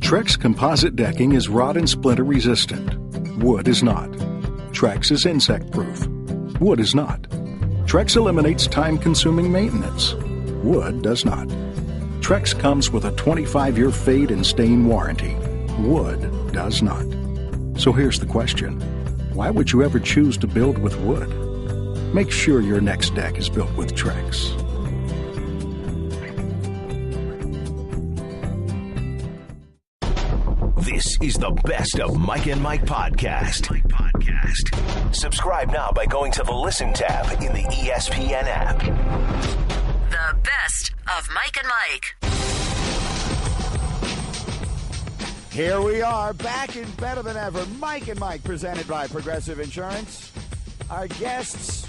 Trex composite decking is rot and splinter resistant. Wood is not. Trex is insect proof. Wood is not. Trex eliminates time-consuming maintenance. Wood does not. Trex comes with a 25-year fade and stain warranty. Wood does not. So here's the question. Why would you ever choose to build with wood? Make sure your next deck is built with Trex. This is the Best of Mike and Mike podcast. Subscribe now by going to the Listen tab in the ESPN app. The Best of Mike and Mike. Here we are, back and better than ever. Mike and Mike, presented by Progressive Insurance. Our guests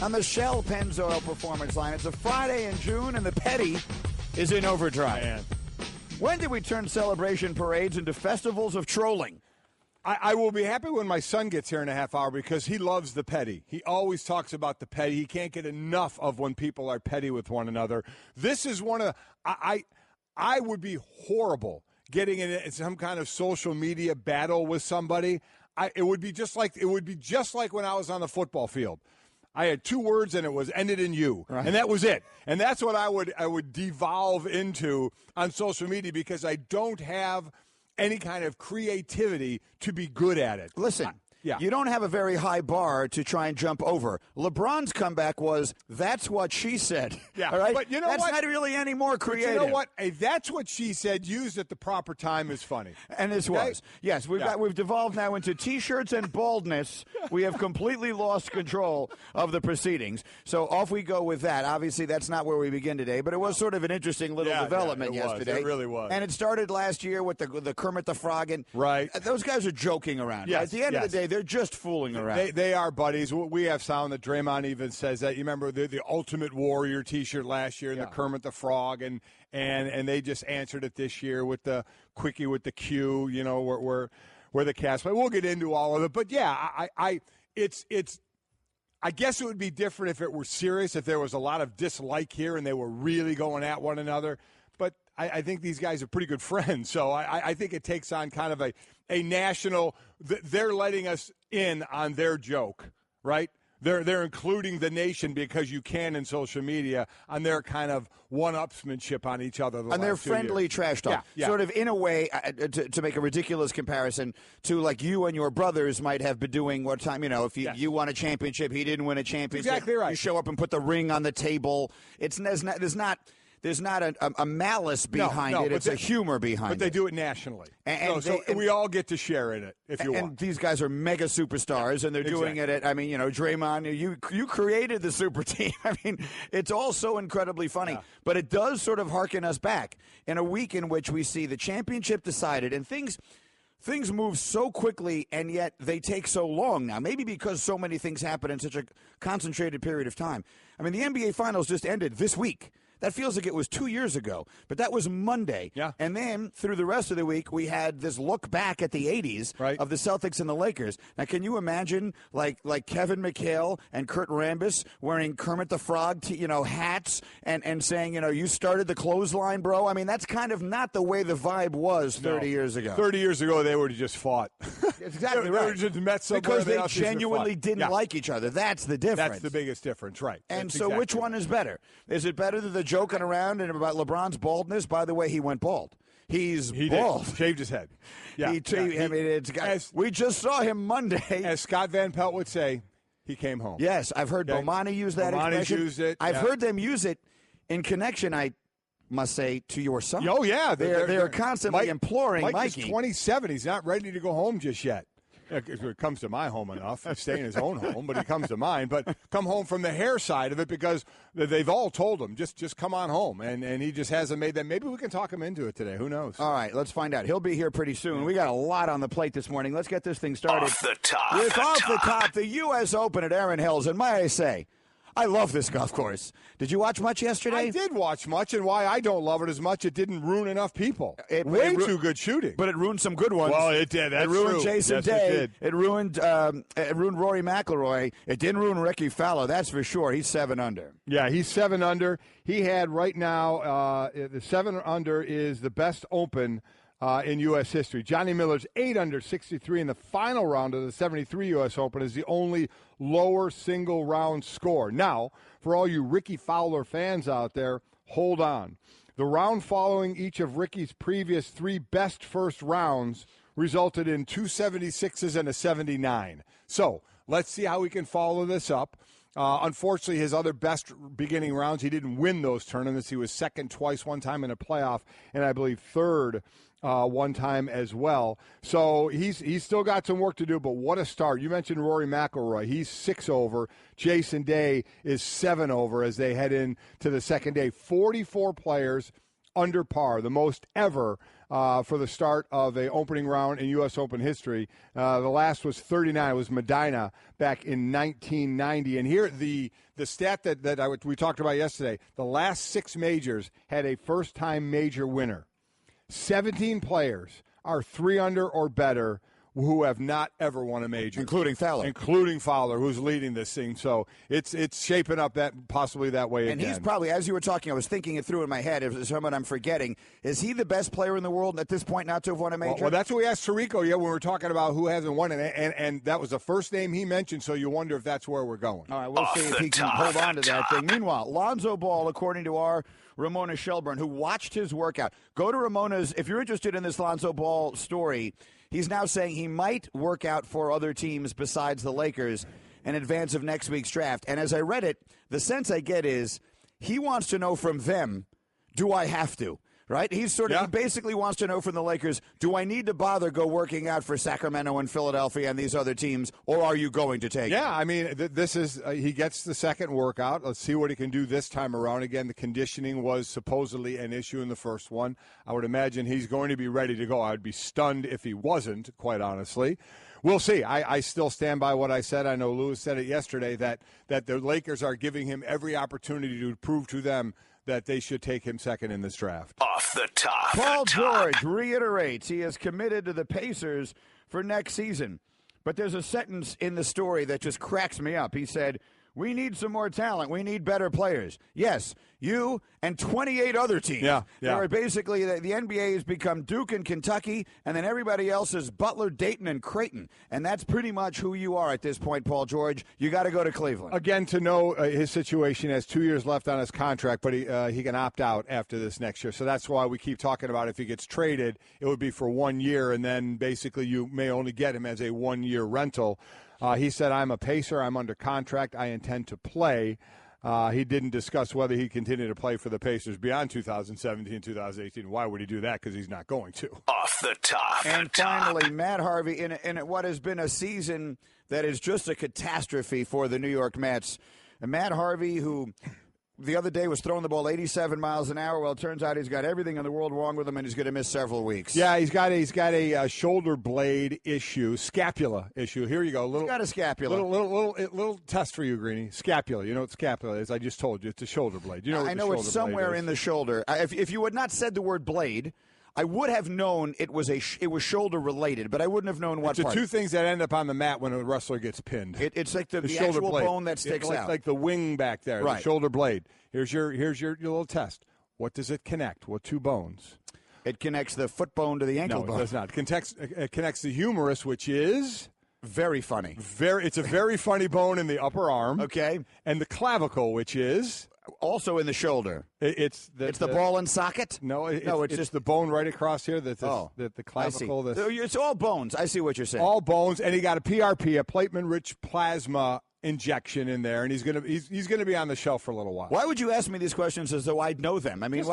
on the Shell Pennzoil Performance Line. It's a Friday in June, and the petty is in overdrive. Man. When did we turn celebration parades into festivals of trolling? I will be happy when my son gets here in a half hour because he loves the petty. He always talks about the petty. He can't get enough of when people are petty with one another. This is one of I would be horrible getting in some kind of social media battle with somebody. It would be just like when I was on the football field. I had two words, and it was ended in you, right. And that was it. And that's what I would devolve into on social media because I don't have any kind of creativity to be good at it. Listen, you don't have a very high bar to try and jump over. LeBron's comeback was, that's what she said. Yeah, all right? But you know that's what? not really any more creative. But you know what? A that's what she said used at the proper time is funny. And this was. Yes, we've devolved now into T-shirts and baldness. We have completely lost control of the proceedings. So off we go with that. Obviously, that's not where we begin today, but it was sort of an interesting little development yesterday. It really was. And it started last year with the Kermit the Frog. And right. Those guys are joking around. Yes, right? At the end of the day, they're just fooling around. They are buddies. We have sound that Draymond even says that. You remember the Ultimate Warrior T-shirt last year and the Kermit the Frog, and they just answered it this year with the quickie with the Q. You know where the cast play. We'll get into all of it, but I guess it would be different if it were serious, if there was a lot of dislike here and they were really going at one another. But I think these guys are pretty good friends, so I think it takes on kind of a national. They're letting us in on their joke, right? They're including the nation because you can in social media on their kind of one-upsmanship on each other. And their friendly trash talk. Yeah. Sort of in a way, to make a ridiculous comparison to like you and your brothers might have been doing one time, if you won a championship, he didn't win a championship. Exactly right. You show up and put the ring on the table. There's not a malice behind it. It's a humor behind it. But they do it nationally. And we all get to share in it if you want. And these guys are mega superstars, and they're doing it at, Draymond, you created the super team. I mean, it's all so incredibly funny. Yeah. But it does sort of harken us back in a week in which we see the championship decided, and things move so quickly, and yet they take so long now. Maybe because so many things happen in such a concentrated period of time. I mean, the NBA Finals just ended this week. That feels like it was 2 years ago, but that was Monday. Yeah. And then through the rest of the week, we had this look back at the 80s of the Celtics and the Lakers. Now, can you imagine like Kevin McHale and Kurt Rambis wearing Kermit the Frog, hats and saying, you started the clothesline, bro? I mean, that's kind of not the way the vibe was 30 years ago. 30 years ago, they would have just fought. Exactly they right. would have just met somewhere. Because they genuinely didn't like each other. That's the difference. That's the biggest difference, right. And that's so exactly which one is better? Is it better that the joking around and about LeBron's baldness? By the way, he went bald. He bald. Shaved his head. Yeah. We just saw him Monday. As Scott Van Pelt would say, he came home. Yes, I've heard Bomani use that expression. Used it. I've heard them use it in connection, I must say, to your son. Oh, yeah. They're constantly imploring Mike Mikey. Is 27. He's not ready to go home just yet. It comes to my home enough. He's staying in his own home, but he comes to mine. But come home from the hair side of it because they've all told him, just come on home. And he just hasn't made that. Maybe we can talk him into it today. Who knows? All right, let's find out. He'll be here pretty soon. We got a lot on the plate this morning. Let's get this thing started. Off the top. Off the top, the US Open at Erin Hills. And may I say, I love this golf course. Did you watch much yesterday? I did watch much, and why I don't love it as much, it didn't ruin enough people. Way too good shooting. But it ruined some good ones. Well, it did. That's It ruined true. Jason yes, Day. It ruined Rory McIlroy. It didn't ruin Ricky Fowler, that's for sure. He's 7 under. Yeah, he's 7 under. He had right now, the 7 under is the best Open in U.S. history. Johnny Miller's 8 under 63 in the final round of the 73 U.S. Open is the only lower single-round score. Now, for all you Ricky Fowler fans out there, hold on. The round following each of Ricky's previous 3 best first rounds resulted in 2 76s and a 79. So let's see how we can follow this up. Unfortunately, his other best beginning rounds, he didn't win those tournaments. He was second twice, one time in a playoff, and I believe third one time as well. So he's still got some work to do, but what a start. You mentioned Rory McIlroy. He's 6 over. Jason Day is 7 over as they head into the second day. 44 players under par, the most ever for the start of an opening round in U.S. Open history. The last was 39. It was Medina back in 1990. And here, the stat that we talked about yesterday, the last 6 majors had a first-time major winner. 17 players are 3 under or better who have not ever won a major. Including Fowler, who's leading this thing. So it's shaping up possibly that way and again. He's probably, as you were talking, I was thinking it through in my head. If there's someone I'm forgetting, is he the best player in the world at this point not to have won a major? Well, that's what we asked Tirico, when we were talking about who hasn't won it, and that was the first name he mentioned, so you wonder if that's where we're going. All right, we'll see if he can hold on to that thing. Meanwhile, Lonzo Ball, according to our Ramona Shelburne, who watched his workout. Go to Ramona's, if you're interested in this Lonzo Ball story. He's now saying he might work out for other teams besides the Lakers in advance of next week's draft. And as I read it, the sense I get is he wants to know from them, do I have to? Right? He basically wants to know from the Lakers, do I need to bother go working out for Sacramento and Philadelphia and these other teams, or are you going to take it? I mean, this is he gets the second workout. Let's see what he can do this time around. Again, the conditioning was supposedly an issue in the first one. I would imagine he's going to be ready to go. I would be stunned if he wasn't, quite honestly. We'll see. I still stand by what I said. I know Lewis said it yesterday that the Lakers are giving him every opportunity to prove to them that they should take him second in this draft. Off the top. Paul George reiterates he is committed to the Pacers for next season. But there's a sentence in the story that just cracks me up. He said, we need some more talent. We need better players. Yes, you and 28 other teams. Yeah. There are basically, the NBA has become Duke and Kentucky, and then everybody else is Butler, Dayton, and Creighton. And that's pretty much who you are at this point, Paul George. You got to go to Cleveland. Again, to know his situation, has 2 years left on his contract, but he can opt out after this next year. So that's why we keep talking about if he gets traded, it would be for 1 year, and then basically you may only get him as a 1-year rental. He said, I'm a Pacer. I'm under contract. I intend to play. He didn't discuss whether he continued to play for the Pacers beyond 2017, 2018. Why would he do that? Because he's not going to. Off the top. And finally, Matt Harvey, in what has been a season that is just a catastrophe for the New York Mets. And Matt Harvey, who the other day was throwing the ball 87 miles an hour. Well, it turns out he's got everything in the world wrong with him, and he's going to miss several weeks. Yeah, he's got a shoulder blade issue, scapula issue. Here you go. He's got a scapula. Little test for you, Greeny. Scapula. You know what scapula is? I just told you. It's a shoulder blade. You know. I know it's somewhere in the shoulder. If you had not said the word blade, I would have known it was shoulder related, but I wouldn't have known what part. It's the two things that end up on the mat when a wrestler gets pinned. It's like the shoulder actual blade. bone that sticks out. Like the wing back there, right. The shoulder blade. Here's your little test. What does it connect? What two bones? It connects the foot bone to the ankle bone. No, it does not. It connects the humerus, which is very funny. It's a very funny bone in the upper arm. Okay. And the clavicle, which is also in the shoulder. It's the ball and socket? No, it's just the bone right across here. The clavicle. It's all bones. I see what you're saying. All bones, and he got a PRP, a platelet-rich plasma injection in there, and he's gonna be on the shelf for a little while. Why would you ask me these questions as though I'd know them? I mean,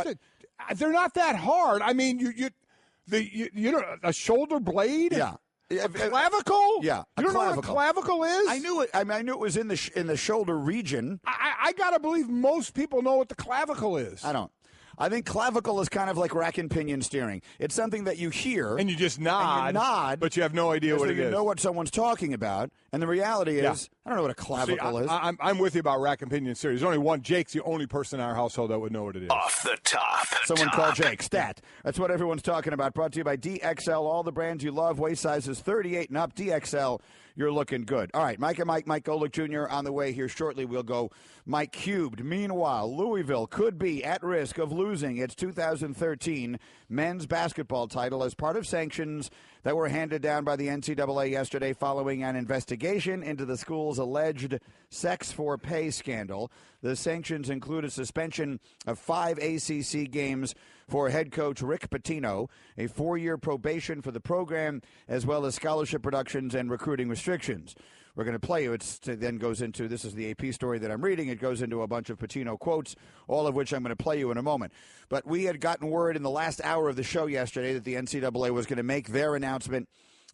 they're not that hard. I mean, you know a shoulder blade. Yeah. A clavicle? Yeah. You don't know what a clavicle is? I knew it. I mean, I knew it was in the shoulder region. I got to believe most people know what the clavicle is. I don't. I think clavicle is kind of like rack and pinion steering. It's something that you hear. And you just nod. But you have no idea what it is. You know what someone's talking about. And the reality is, I don't know what a clavicle is. I'm with you about rack and pinion steering. There's only one. Jake's the only person in our household that would know what it is. Off the top. Someone call Jake. Stat. That's what everyone's talking about. Brought to you by DXL. All the brands you love. Waist sizes 38 and up. DXL. you're looking good. All right, Mike and Mike Golic Jr. on the way here shortly. We'll go Mike cubed. Meanwhile, Louisville could be at risk of losing its 2013 men's basketball title as part of sanctions that were handed down by the NCAA yesterday following an investigation into the school's alleged sex for pay scandal. The sanctions include a suspension of 5 ACC games for head coach Rick Pitino, a 4-year probation for the program, as well as scholarship reductions and recruiting restrictions. We're going to play you. It then goes into, this is the AP story that I'm reading. It goes into a bunch of Pitino quotes, all of which I'm going to play you in a moment. But we had gotten word in the last hour of the show yesterday that the NCAA was going to make their announcement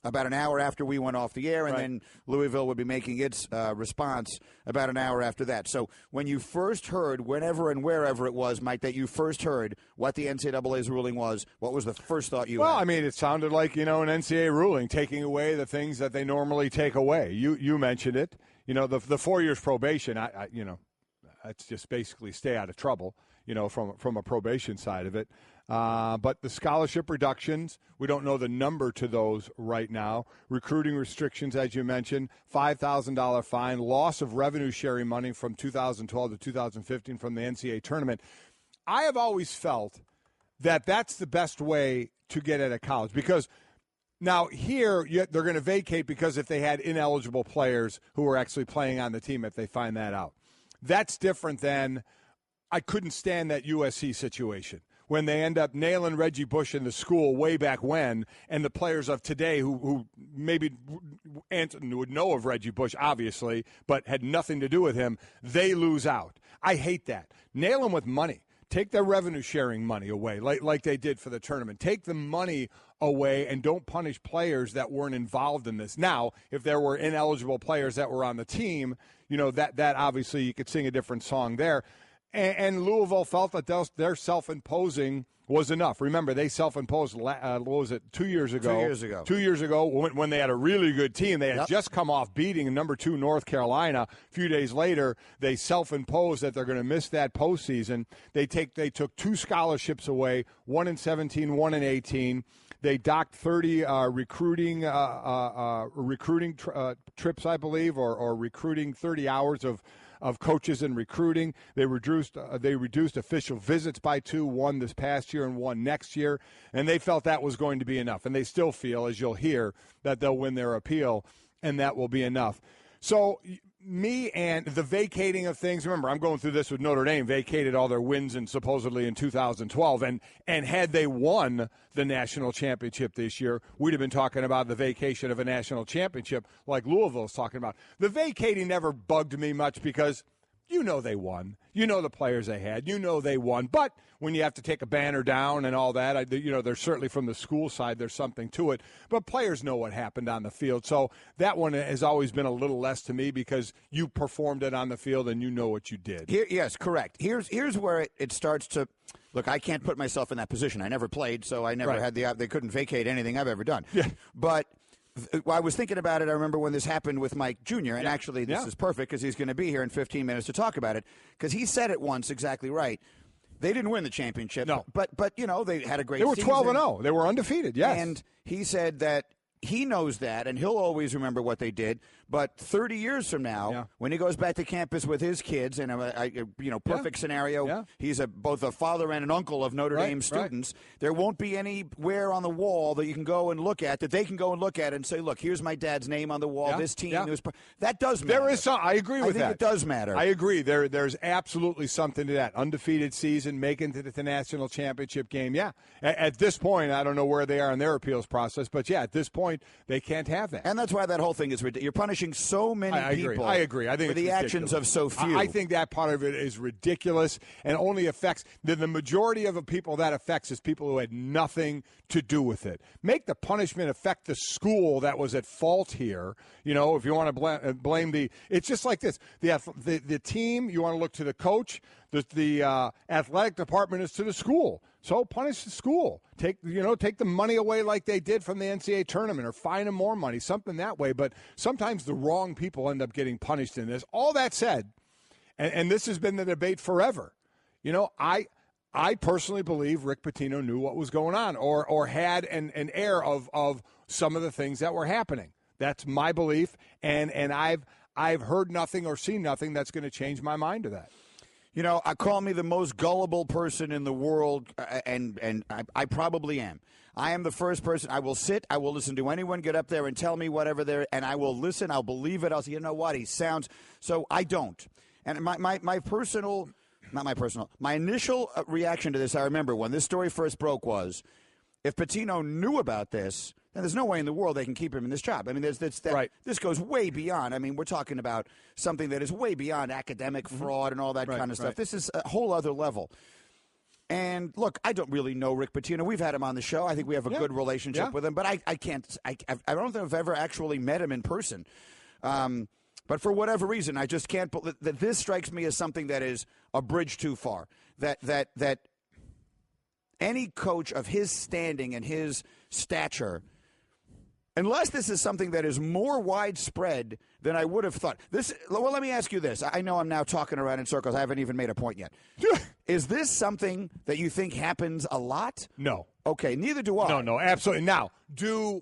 about an hour after we went off the air, and then Louisville would be making its response about an hour after that. So when you first heard, whenever and wherever it was, Mike, that you first heard what the NCAA's ruling was, what was the first thought you had? Well, I mean, it sounded like, an NCAA ruling, taking away the things that they normally take away. You mentioned it. The 4 years probation, that's just basically stay out of trouble, from a probation side of it. But the scholarship reductions, we don't know the number to those right now. Recruiting restrictions, as you mentioned, $5,000 fine, loss of revenue sharing money from 2012 to 2015 from the NCAA tournament. I have always felt that that's the best way to get at a college, because now here they're going to vacate because if they had ineligible players who were actually playing on the team, if they find that out. That's different than, I couldn't stand that USC situation when they end up nailing Reggie Bush in the school way back when, and the players of today who maybe would know of Reggie Bush, obviously, but had nothing to do with him, they lose out. I hate that. Nail them with money. Take their revenue-sharing money away, like they did for the tournament. Take the money away and don't punish players that weren't involved in this. Now, if there were ineligible players that were on the team, that obviously you could sing a different song there. And Louisville felt that their self-imposing was enough. Remember, they self-imposed, what was it, 2 years ago? 2 years ago. 2 years ago when they had a really good team. They had just come off beating number 2 North Carolina. A few days later, they self-imposed that they're going to miss that postseason. They took 2 scholarships away, 1 in 17, 1 in 18. They docked 30 recruiting trips, I believe, or recruiting 30 hours of coaches and recruiting. They reduced official visits by 2, 1 this past year and 1 next year, and they felt that was going to be enough. And they still feel, as you'll hear, that they'll win their appeal, and that will be enough. So me and the vacating of things, remember, I'm going through this with Notre Dame, vacated all their wins supposedly in 2012, and had they won the national championship this year, we'd have been talking about the vacation of a national championship like Louisville's talking about. The vacating never bugged me much because they won. The players they had. They won. But when you have to take a banner down and all that, there's certainly from the school side, there's something to it. But players know what happened on the field. So that one has always been a little less to me because you performed it on the field and you know what you did. Yes, correct. Here's where it starts to – look, I can't put myself in that position. I never played, so I never had they couldn't vacate anything I've ever done. Yeah. But – I was thinking about it. I remember when this happened with Mike Jr., and actually this is perfect because he's going to be here in 15 minutes to talk about it, because he said it once exactly right. They didn't win the championship, but they had a great season. They were 12-0. They were undefeated, yes. And he said that he knows that, and he'll always remember what they did. But 30 years from now, when he goes back to campus with his kids, and perfect scenario, he's both a father and an uncle of Notre Dame students. There won't be anywhere on the wall that you can go and look at, that they can go and look at and say, look, here's my dad's name on the wall. This team, that does matter. There is some. I agree with that. I think it does matter. I agree. There's absolutely something to that. Undefeated season, making it to the national championship game. Yeah. At this point, I don't know where they are in their appeals process, but at this point, they can't have that. And that's why that whole thing is ridiculous. You're punishing so many people. I agree. I think for the ridiculous. Actions of so few. I think that part of it is ridiculous and only affects the majority of the people that affects is people who had nothing to do with it. Make the punishment affect the school that was at fault here. If you want to blame the – it's just like this. The team, you want to look to the coach. The athletic department is to the school. So punish the school. Take the money away like they did from the NCAA tournament, or fine them more money, something that way. But sometimes the wrong people end up getting punished in this. All that said, and this has been the debate forever. I personally believe Rick Pitino knew what was going on, or had an air of some of the things that were happening. That's my belief, and I've heard nothing or seen nothing that's going to change my mind to that. You know, call me the most gullible person in the world, and I probably am. I am the first person. I will sit. I will listen to anyone get up there and tell me whatever they're, and I will listen. I'll believe it. I'll say, you know what? He sounds. So I don't. And my initial reaction to this, I remember when this story first broke was, if Pitino knew about this, then there's no way in the world they can keep him in this job. I mean, right. This goes way beyond. I mean, we're talking about something that is way beyond academic fraud and all that kind of stuff. Right. This is a whole other level. And look, I don't really know Rick Pitino. We've had him on the show. I think we have a good relationship with him, but I don't think I've ever actually met him in person. But for whatever reason, I just can't believe that this strikes me as something that is a bridge too far. That any coach of his standing and his stature, unless this is something that is more widespread than I would have thought. Well, let me ask you this. I know I'm now talking around in circles. I haven't even made a point yet. Is this something that you think happens a lot? No. Okay, neither do I. No, absolutely. Now,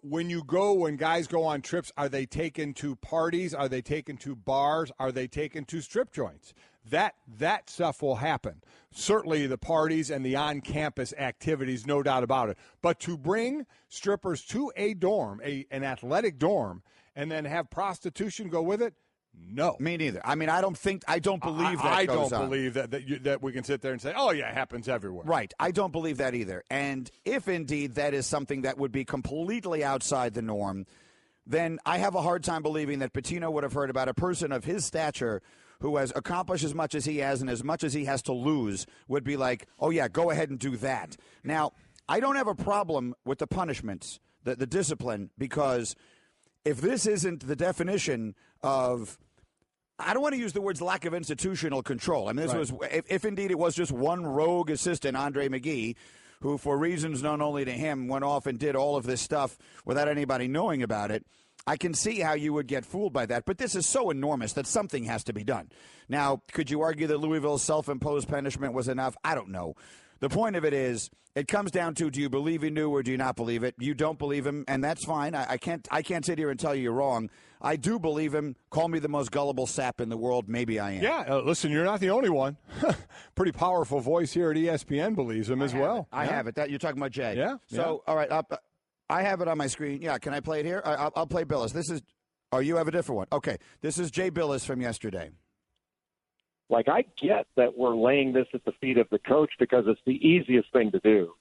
when guys go on trips, are they taken to parties? Are they taken to bars? Are they taken to strip joints? That stuff will happen. Certainly the parties and the on-campus activities, no doubt about it. But to bring strippers to a dorm, an athletic dorm, and then have prostitution go with it, no. Me neither. I mean, I don't believe that I goes don't on. believe that we can sit there and say, oh, yeah, it happens everywhere. Right. I don't believe that either. And if indeed that is something that would be completely outside the norm, then I have a hard time believing that Pitino would have heard about a person of his stature who has accomplished as much as he has and as much as he has to lose would be like, oh, yeah, go ahead and do that. Now, I don't have a problem with the punishments, the discipline, because if this isn't the definition of, I don't want to use the words lack of institutional control. I mean, this was, if indeed it was just one rogue assistant, Andre McGee, who for reasons known only to him went off and did all of this stuff without anybody knowing about it, I can see how you would get fooled by that. But this is so enormous that something has to be done. Now, could you argue that Louisville's self-imposed punishment was enough? I don't know. The point of it is, it comes down to, do you believe he knew or do you not believe it? You don't believe him, and that's fine. I can't sit here and tell you you're wrong. I do believe him. Call me the most gullible sap in the world. Maybe I am. Yeah, listen, you're not the only one. Pretty powerful voice here at ESPN believes him as well. I have it. That you're talking about Jay. Yeah. So, all right, I have it on my screen. Yeah, can I play it here? I'll play Billis. This is. Oh, you have a different one. Okay, this is Jay Billis from yesterday. Like, I get that we're laying this at the feet of the coach because it's the easiest thing to do.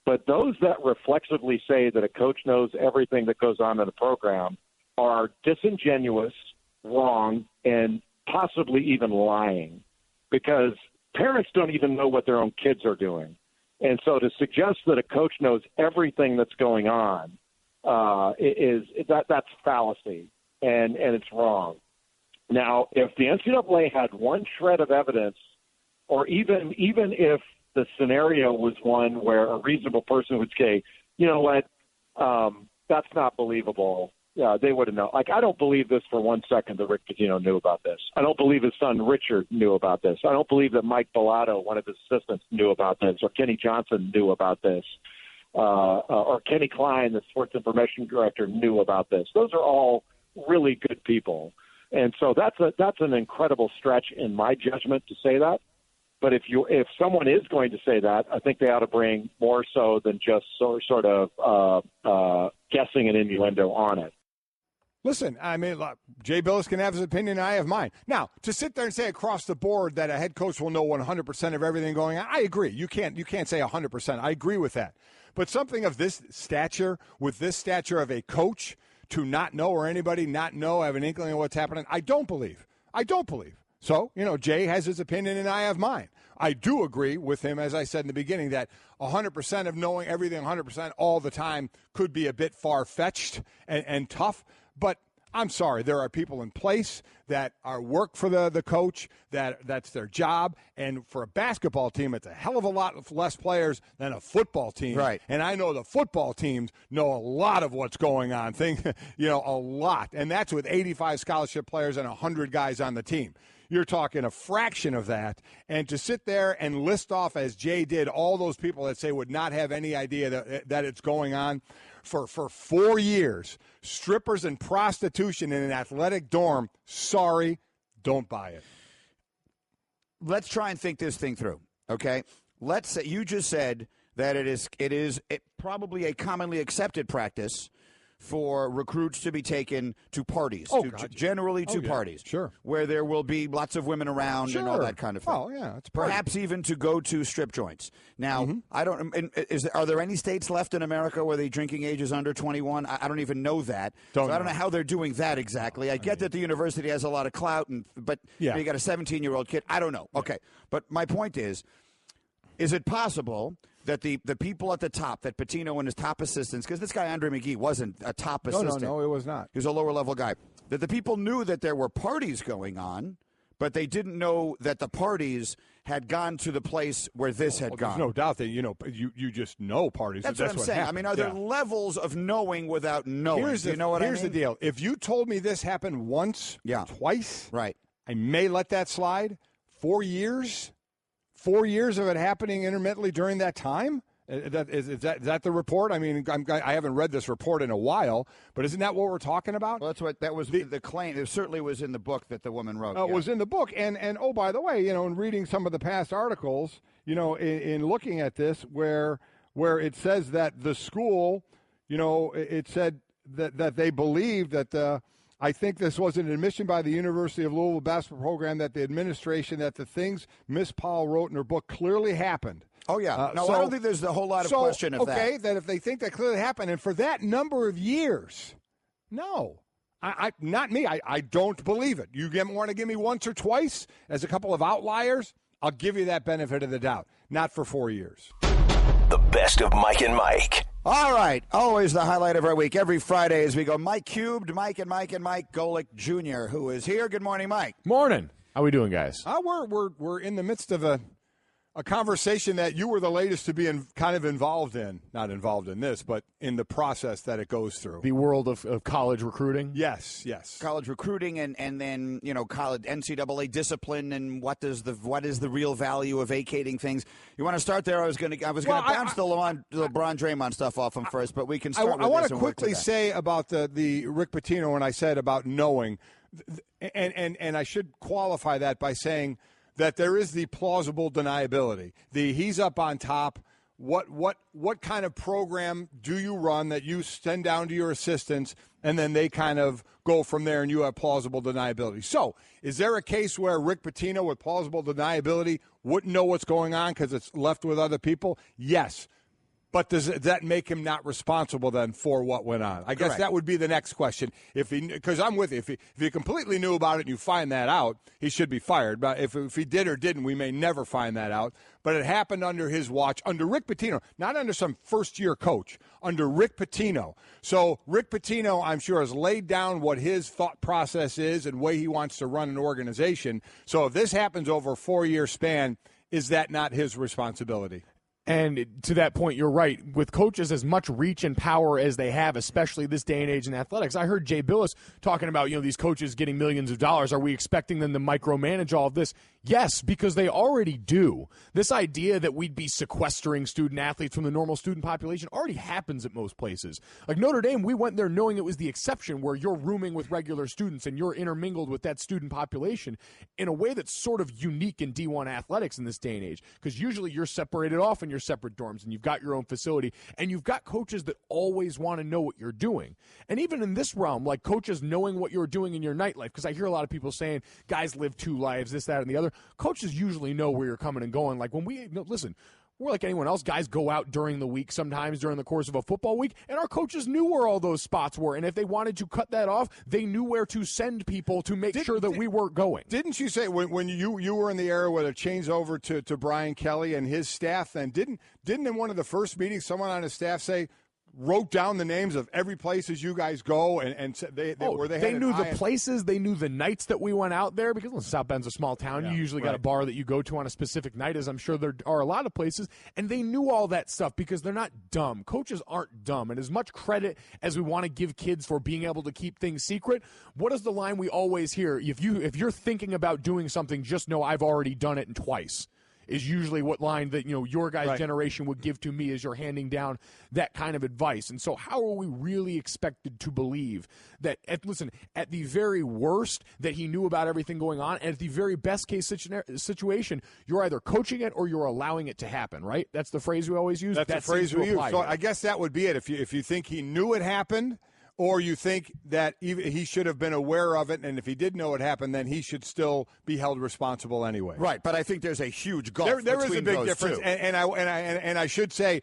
But those that reflexively say that a coach knows everything that goes on in the program are disingenuous, wrong, and possibly even lying, because parents don't even know what their own kids are doing. And so to suggest that a coach knows everything that's going on that's fallacy, and it's wrong. Now, if the NCAA had one shred of evidence, or even if the scenario was one where a reasonable person would say, you know what, that's not believable, they would have known. Like, I don't believe this for 1 second that Rick Pitino knew about this. I don't believe his son Richard knew about this. I don't believe that Mike Bellato, one of his assistants, knew about this, or Kenny Johnson knew about this, or Kenny Klein, the sports information director, knew about this. Those are all really good people. And so that's an incredible stretch in my judgment to say that. But if someone is going to say that, I think they ought to bring more so than just sort of guessing an innuendo on it. Listen, I mean, look, Jay Billis can have his opinion, I have mine. Now, to sit there and say across the board that a head coach will know 100% of everything going on, I agree. You can't say 100%. I agree with that. But something of this stature, with this stature of a coach, to not know, or anybody not know, have an inkling of what's happening, I don't believe. So, Jay has his opinion and I have mine. I do agree with him, as I said in the beginning, that 100% of knowing everything 100% all the time could be a bit far-fetched and tough. But I'm sorry, there are people in place that are work for the coach, that's their job. And for a basketball team, it's a hell of a lot less players than a football team. Right. And I know the football teams know a lot of what's going on, a lot. And that's with 85 scholarship players and 100 guys on the team. You're talking a fraction of that. And to sit there and list off, as Jay did, all those people that say would not have any idea that it's going on, for 4 years, strippers and prostitution in an athletic dorm, sorry, don't buy it. Let's try and think this thing through, okay? Let's say you just said that it is probably a commonly accepted practice for recruits to be taken to parties, generally to parties, sure, where there will be lots of women around and all that kind of thing. Oh, yeah, it's perhaps even to go to strip joints. Now, I don't. Are there any states left in America where the drinking age is under 21? I don't even know that. I don't know how they're doing that exactly. I get that the university has a lot of clout, but you got a 17-year-old kid. I don't know. Okay, but my point is it possible that the people at the top, that Pitino and his top assistants, because this guy Andre McGee wasn't a top assistant. No, it was not. He was a lower-level guy. That the people knew that there were parties going on, but they didn't know that the parties had gone to the place where this had gone. There's no doubt that, you just know parties. That's what I'm saying. Happened. I mean, are there levels of knowing without knowing? Here's the deal. If you told me this happened once, twice, right, I may let that slide. 4 years? 4 years of it happening intermittently during that time? Is that the report? I mean, I haven't read this report in a while, but isn't that what we're talking about? Well, that was the claim. It certainly was in the book that the woman wrote. It was in the book, and oh, by the way, in reading some of the past articles, in looking at this, where it says that the school, it said that they believed that I think this was an admission by the University of Louisville basketball program that the administration, that the things Miss Powell wrote in her book clearly happened. Oh, yeah. No, I don't think there's a whole lot of question of that. Okay, that if they think that clearly happened, and for that number of years, no. Not me. I don't believe it. You want to give me once or twice as a couple of outliers, I'll give you that benefit of the doubt. Not for 4 years. The best of Mike and Mike. All right. Always the highlight of our week. Every Friday as we go Mike Cubed, Mike and Mike Golic Jr., who is here. Good morning, Mike. Morning. How we doing, guys? We're in the midst of a conversation that you were the latest to be kind of involved in. Not involved in this, but in the process that it goes through. The world of college recruiting? Yes. College recruiting and then, college NCAA discipline and what is the real value of vacating things. You want to start there? I was going to bounce the LeBron Draymond stuff off him first, but we can start with this. I want to quickly say about the Rick Pitino when I said about knowing, and I should qualify that by saying that there is the plausible deniability. He's up on top. What kind of program do you run that you send down to your assistants and then they kind of go from there and you have plausible deniability? So is there a case where Rick Pitino with plausible deniability wouldn't know what's going on because it's left with other people? Yes. But does that make him not responsible then for what went on? I guess that would be the next question. Because I'm with you. If he completely knew about it and you find that out, he should be fired. But if he did or didn't, we may never find that out. But it happened under his watch, under Rick Pitino, not under some first-year coach, under Rick Pitino. So Rick Pitino, I'm sure, has laid down what his thought process is and way he wants to run an organization. So if this happens over a 4-year span, is that not his responsibility? And to that point, you're right. With coaches as much reach and power as they have, especially this day and age in athletics, I heard Jay Billis talking about, these coaches getting millions of dollars. Are we expecting them to micromanage all of this? Yes, because they already do. This idea that we'd be sequestering student athletes from the normal student population already happens at most places. Like Notre Dame, we went there knowing it was the exception where you're rooming with regular students and you're intermingled with that student population in a way that's sort of unique in D1 athletics in this day and age, because usually you're separated off in your separate dorms and you've got your own facility and you've got coaches that always want to know what you're doing. And even in this realm, like coaches knowing what you're doing in your nightlife, because I hear a lot of people saying guys live 2 lives, this, that, and the other. Coaches usually know where you're coming and going. Like when listen, we're like anyone else. Guys go out during the week, sometimes during the course of a football week, and our coaches knew where all those spots were. And if they wanted to cut that off, they knew where to send people to make sure that we weren't going. Didn't you say when you were in the era where it changed over to Brian Kelly and his staff, then didn't in one of the first meetings someone on his staff wrote down the names of every places you guys go and said they knew the places, they knew the nights that we went out there, because South Bend's a small town. You usually got a bar that you go to on a specific night, as I'm sure there are a lot of places, and they knew all that stuff because they're not dumb. Coaches aren't dumb, and as much credit as we want to give kids for being able to keep things secret, what is the line we always hear? If you're thinking about doing something, just know I've already done it and twice. is usually what line that your guys' generation would give to me as you're handing down that kind of advice. And so how are we really expected to believe that, at the very worst, that he knew about everything going on, and at the very best case situation, you're either coaching it or you're allowing it to happen, right? That's the phrase we always use. That's the phrase we use. So I guess that would be it. If you think he knew it happened, or you think that he should have been aware of it, and if he did know it happened, then he should still be held responsible anyway. Right, but I think there's a huge gulf there is a big those difference, two. And I should say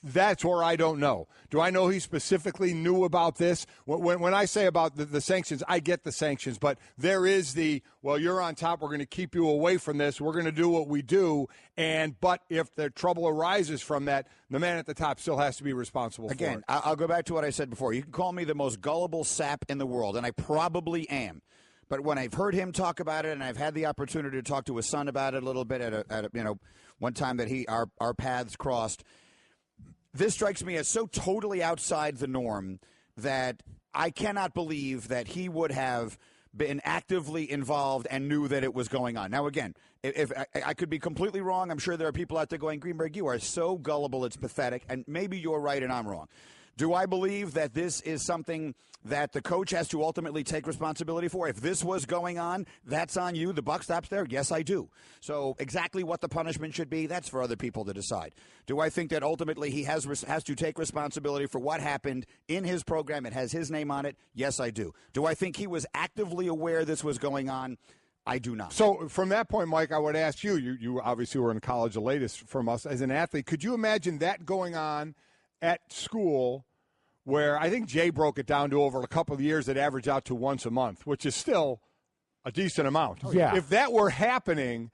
that's where I don't know. Do I know he specifically knew about this? When I say about the sanctions, I get the sanctions, but there is you're on top, we're going to keep you away from this, we're going to do what we do, but if the trouble arises from that, the man at the top still has to be responsible for it. Again, I'll go back to what I said before. You can call me the most gullible sap in the world, and I probably am. But when I've heard him talk about it, and I've had the opportunity to talk to his son about it a little bit at one time that our paths crossed, this strikes me as so totally outside the norm that I cannot believe that he would have been actively involved and knew that it was going on. Now, again, if I could be completely wrong, I'm sure there are people out there going, Greenberg, you are so gullible, it's pathetic, and maybe you're right and I'm wrong. Do I believe that this is something that the coach has to ultimately take responsibility for? If this was going on, that's on you. The buck stops there? Yes, I do. So exactly what the punishment should be, that's for other people to decide. Do I think that ultimately he has to take responsibility for what happened in his program? It has his name on it? Yes, I do. Do I think he was actively aware this was going on? I do not. So from that point, Mike, I would ask you, you obviously were in college the latest from us as an athlete. Could you imagine that going on at school, where I think Jay broke it down to over a couple of years that averaged out to once a month, which is still a decent amount. Yeah. If that were happening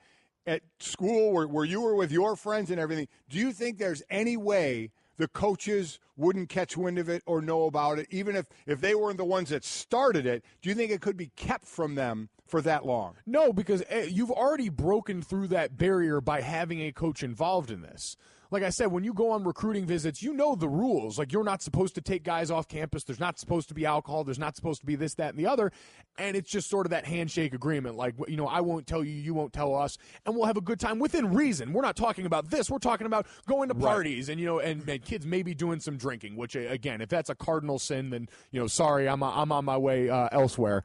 at school where you were with your friends and everything, do you think there's any way the coaches wouldn't catch wind of it or know about it, even if they weren't the ones that started it? Do you think it could be kept from them for that long? No, because you've already broken through that barrier by having a coach involved in this. Like I said, when you go on recruiting visits, you know the rules. Like, you're not supposed to take guys off campus. There's not supposed to be alcohol. There's not supposed to be this, that, and the other. And it's just sort of that handshake agreement. Like, I won't tell you, you won't tell us, and we'll have a good time within reason. We're not talking about this. We're talking about going to parties and, and kids maybe doing some drinking, which, again, if that's a cardinal sin, then, sorry, I'm on my way elsewhere.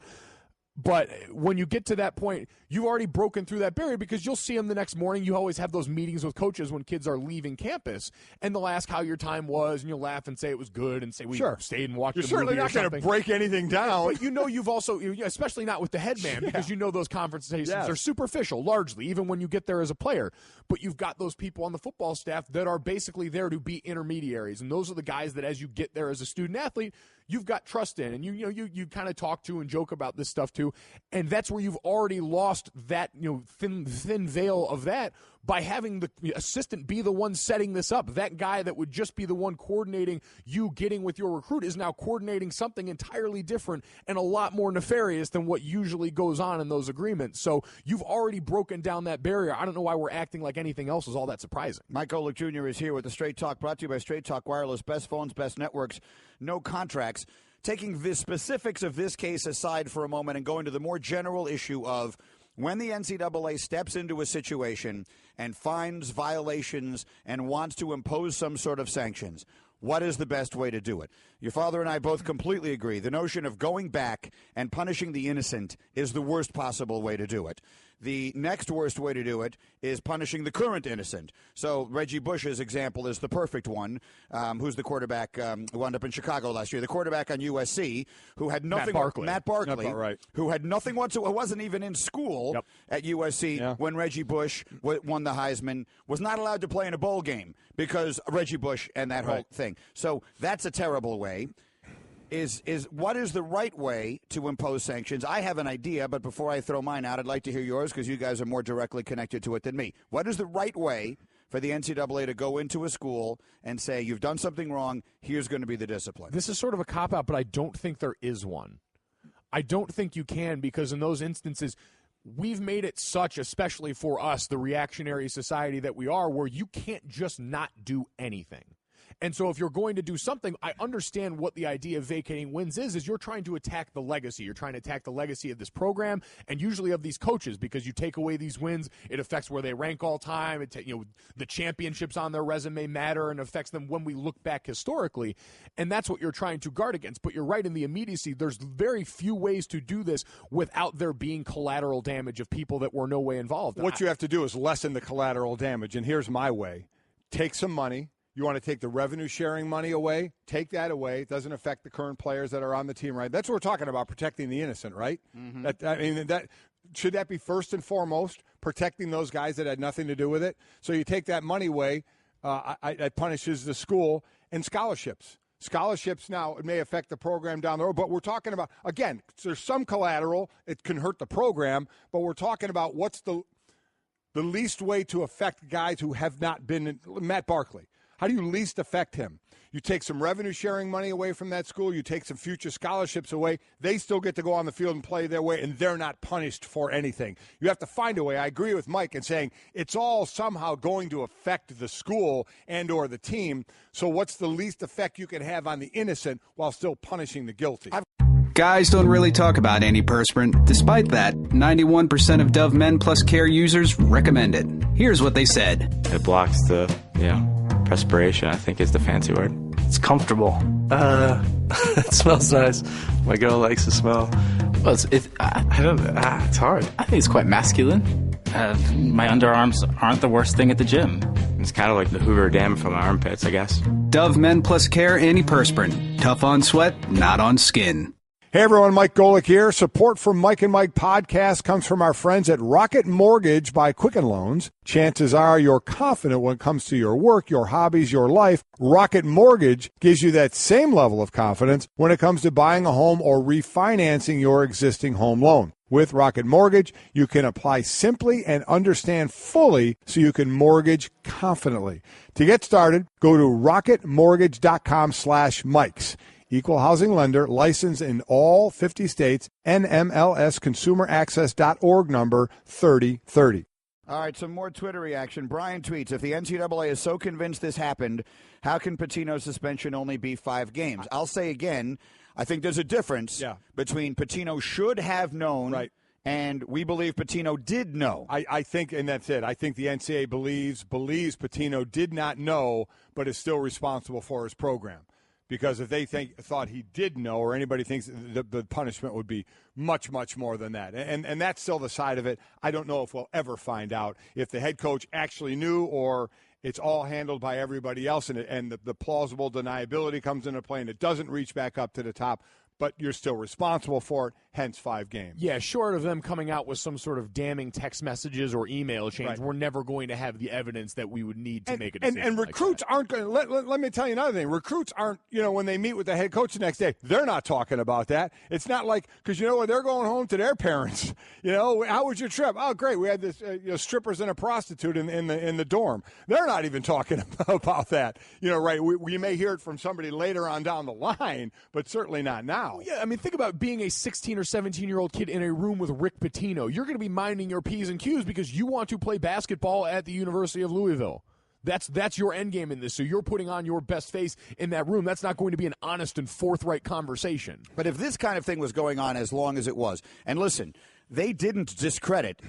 But when you get to that point, you've already broken through that barrier, because you'll see them the next morning. You always have those meetings with coaches when kids are leaving campus, and they'll ask how your time was, and you'll laugh and say it was good, and say we stayed and watched a movie. You're certainly not going to break anything down. But you've also, especially not with the head man, because those conversations are superficial, largely, even when you get there as a player. But you've got those people on the football staff that are basically there to be intermediaries, and those are the guys that, as you get there as a student athlete, you've got trust in, and you kind of talk to and joke about this stuff too, and that's where you've already lost that thin veil of that by having the assistant be the one setting this up. That guy that would just be the one coordinating you getting with your recruit is now coordinating something entirely different and a lot more nefarious than what usually goes on in those agreements. So you've already broken down that barrier. I don't know why we're acting like anything else is all that surprising. Mike Golic Jr. is here with the Straight Talk, brought to you by Straight Talk Wireless. Best phones, best networks, no contracts. Taking the specifics of this case aside for a moment and going to the more general issue of when the NCAA steps into a situation and finds violations and wants to impose some sort of sanctions, what is the best way to do it? Your father and I both completely agree. The notion of going back and punishing the innocent is the worst possible way to do it. The next worst way to do it is punishing the current innocent. So Reggie Bush's example is the perfect one, who's the quarterback who wound up in Chicago last year, the quarterback on USC, who had nothing. Matt Barkley, right. who had nothing whatsoever, wasn't even in school at USC when Reggie Bush won the Heisman, was not allowed to play in a bowl game because Reggie Bush and that whole thing. So that's a terrible way. What is the right way to impose sanctions? I have an idea, but before I throw mine out, I'd like to hear yours because you guys are more directly connected to it than me. What is the right way for the NCAA to go into a school and say, you've done something wrong, here's going to be the discipline? This is sort of a cop-out, but I don't think there is one. I don't think you can, because in those instances, we've made it such, especially for us, the reactionary society that we are, where you can't just not do anything. And so if you're going to do something, I understand what the idea of vacating wins is you're trying to attack the legacy. You're trying to attack the legacy of this program and usually of these coaches, because you take away these wins, it affects where they rank all time. The championships on their resume matter and affects them when we look back historically. And that's what you're trying to guard against. But you're right, in the immediacy, there's very few ways to do this without there being collateral damage of people that were no way involved. What you have to do is lessen the collateral damage. And here's my way. Take some money. You want to take the revenue sharing money away? Take that away. It doesn't affect the current players that are on the team, right? That's what we're talking about, protecting the innocent, right? Mm-hmm. Should that be first and foremost, protecting those guys that had nothing to do with it? So you take that money away, it punishes the school, and scholarships. Scholarships now, it may affect the program down the road, but we're talking about, again, there's some collateral. It can hurt the program, but we're talking about what's the least way to affect guys who have not been Matt Barkley. How do you least affect him? You take some revenue-sharing money away from that school. You take some future scholarships away. They still get to go on the field and play their way, and they're not punished for anything. You have to find a way. I agree with Mike in saying it's all somehow going to affect the school and or the team. So what's the least effect you can have on the innocent while still punishing the guilty? Guys don't really talk about antiperspirant. Despite that, 91% of Dove Men Plus Care users recommend it. Here's what they said. It blocks the, perspiration, I think is the fancy word. It's comfortable. It smells nice. My girl likes the smell. Well, it's hard. I think it's quite masculine. My underarms aren't the worst thing at the gym. It's kind of like the Hoover Dam from my armpits, I guess. Dove Men Plus Care Antiperspirant. Tough on sweat, not on skin. Hey everyone, Mike Golic here. Support for Mike and Mike podcast comes from our friends at Rocket Mortgage by Quicken Loans. Chances are you're confident when it comes to your work, your hobbies, your life. Rocket Mortgage gives you that same level of confidence when it comes to buying a home or refinancing your existing home loan. With Rocket Mortgage, you can apply simply and understand fully so you can mortgage confidently. To get started, go to rocketmortgage.com/Mikes. Equal housing lender, licensed in all 50 states, NMLSconsumeraccess.org number 3030. All right, some more Twitter reaction. Brian tweets, if the NCAA is so convinced this happened, how can Pitino's suspension only be 5 games? I'll say again, I think there's a difference between Pitino should have known and we believe Pitino did know. I think, and that's it. I think the NCAA believes Pitino did not know, but is still responsible for his program. Because if they thought he did know, or anybody thinks the punishment would be much, much more than that. And that's still the side of it. I don't know if we'll ever find out if the head coach actually knew or it's all handled by everybody else and the plausible deniability comes into play and it doesn't reach back up to the top. But you're still responsible for it, hence 5 games. Yeah, short of them coming out with some sort of damning text messages or email change, we're never going to have the evidence that we would need to make a decision. And recruits aren't going to, let me tell you another thing. Recruits aren't, when they meet with the head coach the next day, they're not talking about that. It's not like, because they're going home to their parents. How was your trip? Oh, great. We had this, strippers and a prostitute in the dorm. They're not even talking about that. We may hear it from somebody later on down the line, but certainly not now. Yeah, I mean, think about being a 16 or 17-year-old kid in a room with Rick Pitino. You're going to be minding your P's and Q's because you want to play basketball at the University of Louisville. That's your end game in this. So you're putting on your best face in that room. That's not going to be an honest and forthright conversation. But if this kind of thing was going on as long as it was, and listen, they didn't discredit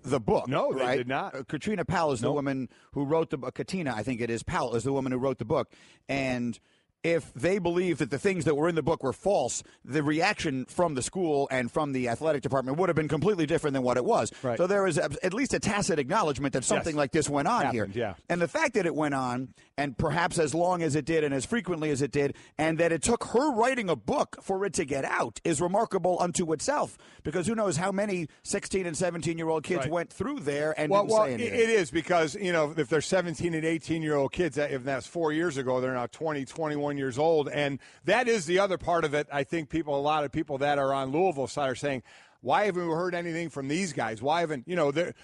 the book. No, they did not. Katrina Powell is the woman who wrote the book. Katina, I think it is, Powell is the woman who wrote the book. And if they believe that the things that were in the book were false, the reaction from the school and from the athletic department would have been completely different than what it was. Right. So there is at least a tacit acknowledgement that something like this went on here. Yeah. And the fact that it went on, and perhaps as long as it did and as frequently as it did, and that it took her writing a book for it to get out is remarkable unto itself. Because who knows how many 16 and 17-year-old kids went through there and didn't say anything. It is because, if they're 17 and 18-year-old kids, if that's 4 years ago, they're now 20, 21 years old. And that is the other part of it. I think a lot of people that are on Louisville side are saying, why haven't we heard anything from these guys? Why haven't,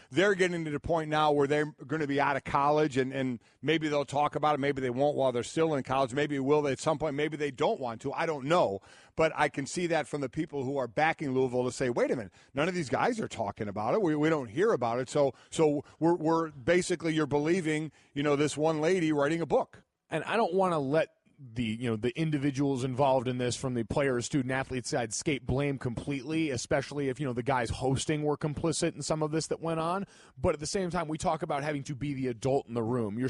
they're getting to the point now where they're going to be out of college and maybe they'll talk about it. Maybe they won't while they're still in college. Maybe will they at some point. Maybe they don't want to. I don't know. But I can see that from the people who are backing Louisville to say, wait a minute, none of these guys are talking about it. We don't hear about it. So we're basically, you're believing, this one lady writing a book. and I don't want to let the individuals involved in this from the players, student athletes side escape blame completely, especially if the guys hosting were complicit in some of this that went on. But at the same time, we talk about having to be the adult in the room.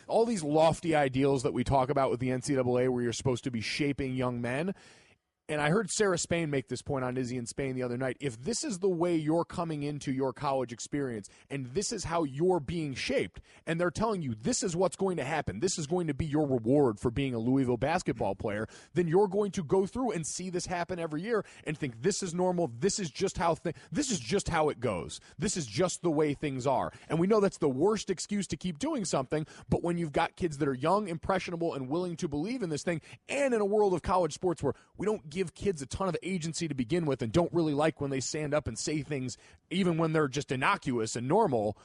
All these lofty ideals that we talk about with the NCAA, where you're supposed to be shaping young men. And I heard Sarah Spain make this point on Izzy and Spain the other night. If this is the way you're coming into your college experience and this is how you're being shaped, and they're telling you this is what's going to happen, this is going to be your reward for being a Louisville basketball player, then you're going to go through and see this happen every year and think this is normal, this is just how it goes. This is just the way things are. And we know that's the worst excuse to keep doing something, but when you've got kids that are young, impressionable, and willing to believe in this thing, and in a world of college sports where we don't give kids a ton of agency to begin with and don't really like when they stand up and say things even when they're just innocuous and normal,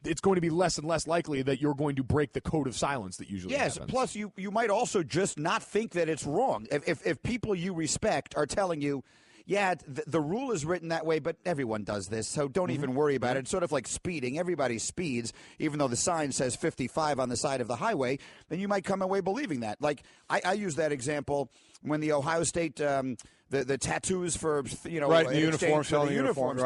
it's going to be less and less likely that you're going to break the code of silence that usually happens. Plus you might also just not think that it's wrong. If people you respect are telling you, yeah, the rule is written that way, but everyone does this, so don't even worry about it. It's sort of like speeding. Everybody speeds, even though the sign says 55 on the side of the highway, then you might come away believing that. Like, I use that example when the Ohio State the tattoos for the uniform, selling uniforms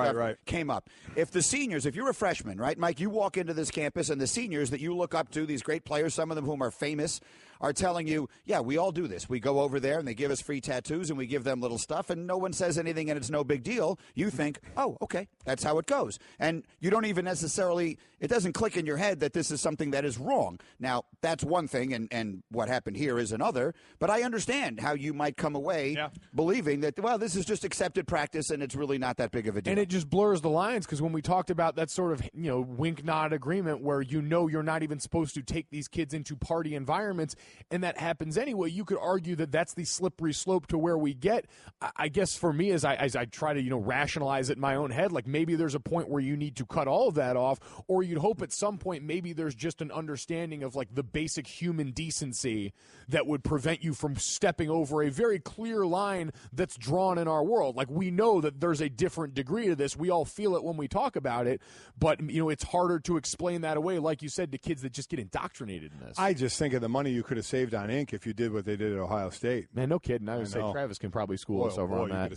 came up. If the seniors, if you're a freshman, right, Mike, you walk into this campus and the seniors that you look up to, these great players, some of them whom are famous, are telling you, yeah, we all do this. We go over there and they give us free tattoos and we give them little stuff and no one says anything and it's no big deal. You think, oh, okay, that's how it goes. And you don't even necessarily, it doesn't click in your head that this is something that is wrong. Now, that's one thing and what happened here is another, but I understand how you might come away believing that, well, this is just accepted practice and it's really not that big of a deal. And it just blurs the lines because when we talked about that sort of, wink-nod agreement where you're not even supposed to take these kids into party environments, and that happens anyway, you could argue that that's the slippery slope to where we get. I guess for me, as I try to rationalize it in my own head, like maybe there's a point where you need to cut all of that off, or you'd hope at some point maybe there's just an understanding of like the basic human decency that would prevent you from stepping over a very clear line that's drawn in our world. Like we know that there's a different degree to this. We all feel it when we talk about it, but it's harder to explain that away, like you said, to kids that just get indoctrinated in this. I just think of the money you could have saved on ink if you did what they did at Ohio State. Man, no kidding. I would say Travis can probably school us over on that.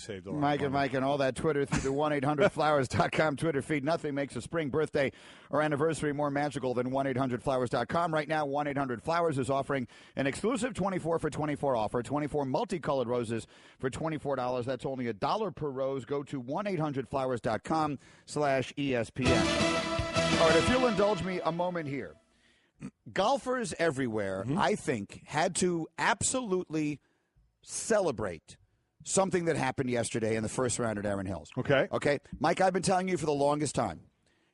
Mike and all that Twitter through the 1-800-Flowers.com Twitter feed. Nothing makes a spring, birthday, or anniversary more magical than 1-800-Flowers.com. Right now, 1-800-Flowers is offering an exclusive 24 for 24 offer, 24 multicolored roses for $24. That's only $1 per rose. Go to 1-800-Flowers.com/ESPN. All right, if you'll indulge me a moment here. Golfers everywhere, I think, had to absolutely celebrate something that happened yesterday in the first round at Erin Hills. Okay? Mike, I've been telling you for the longest time,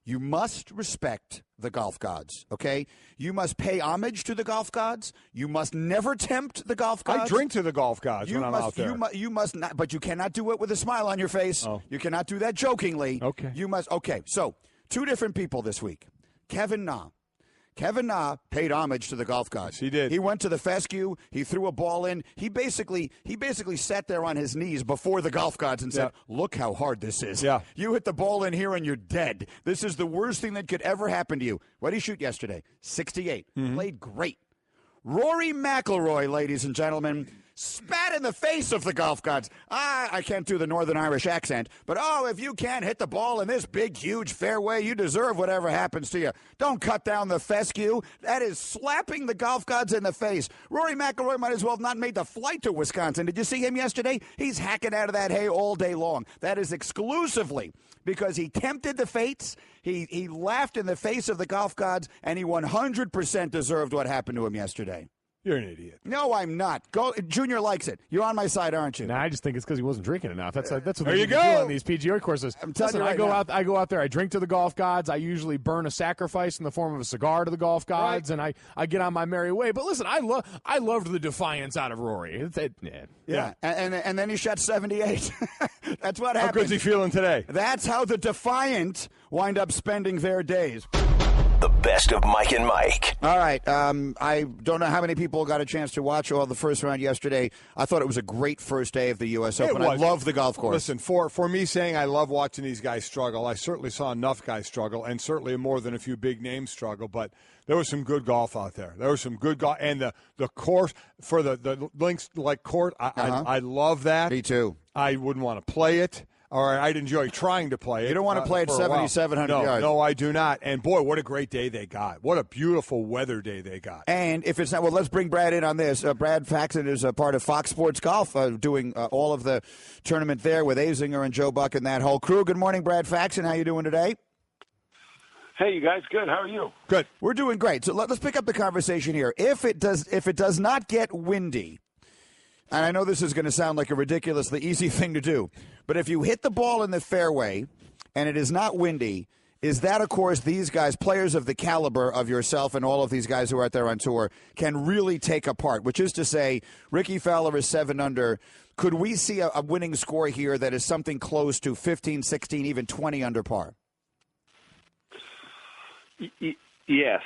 you must respect the golf gods, okay? You must pay homage to the golf gods. You must never tempt the golf gods. I drink to the golf gods when I'm out there. You must not, but you cannot do it with a smile on your face. Oh. You cannot do that jokingly. Okay. You must, so two different people this week. Kevin Na paid homage to the golf gods. He did. He went to the fescue. He threw a ball in. He basically sat there on his knees before the golf gods and said, look how hard this is. Yeah. You hit the ball in here and you're dead. This is the worst thing that could ever happen to you. What did he shoot yesterday? 68. Played great. Rory McIlroy, ladies and gentlemen, spat in the face of the golf gods. I can't do the Northern Irish accent, but if you can't hit the ball in this big, huge fairway, you deserve whatever happens to you. Don't cut down the fescue. That is slapping the golf gods in the face. Rory McIlroy might as well have not made the flight to Wisconsin. Did you see him yesterday? He's hacking out of that hay all day long. That is exclusively because he tempted the fates. He laughed in the face of the golf gods, and he 100% deserved what happened to him yesterday. You're an idiot. No, I'm not. Junior likes it. You're on my side, aren't you? Nah, I just think it's because he wasn't drinking enough. That's what there you do go on these PGA courses. I'm telling you right now. I go out there. I drink to the golf gods. I usually burn a sacrifice in the form of a cigar to the golf gods, and I get on my merry way. But listen, I loved the defiance out of Rory. Yeah. And then he shot 78. That's what happened. How good's he feeling today? That's how the defiant wind up spending their days. The best of Mike and Mike. All right. I don't know how many people got a chance to watch all the first round yesterday. I thought it was a great first day of the U.S. Open. I love the golf course. Listen, for me saying I love watching these guys struggle, I certainly saw enough guys struggle, and certainly more than a few big names struggle, but there was some good golf out there. There was some good golf, and the course for the links like court, I love that. Me too. I wouldn't want to play it. Or I'd enjoy trying to play it. You don't want to play at 7,700 yards. No, I do not. And, boy, what a great day they got. What a beautiful weather day they got. And if it's not, well, let's bring Brad in on this. Brad Faxon is a part of Fox Sports Golf, doing all of the tournament there with Azinger and Joe Buck and that whole crew. Good morning, Brad Faxon. How you doing today? Hey, you guys. Good. How are you? Good. We're doing great. So let's pick up the conversation here. If it does not get windy, and I know this is going to sound like a ridiculously easy thing to do, but if you hit the ball in the fairway and it is not windy, is that, of course, these guys, players of the caliber of yourself and all of these guys who are out there on tour, can really take apart, which is to say, Ricky Fowler is 7 under. Could we see a winning score here that is something close to 15, 16, even 20 under par? Yes.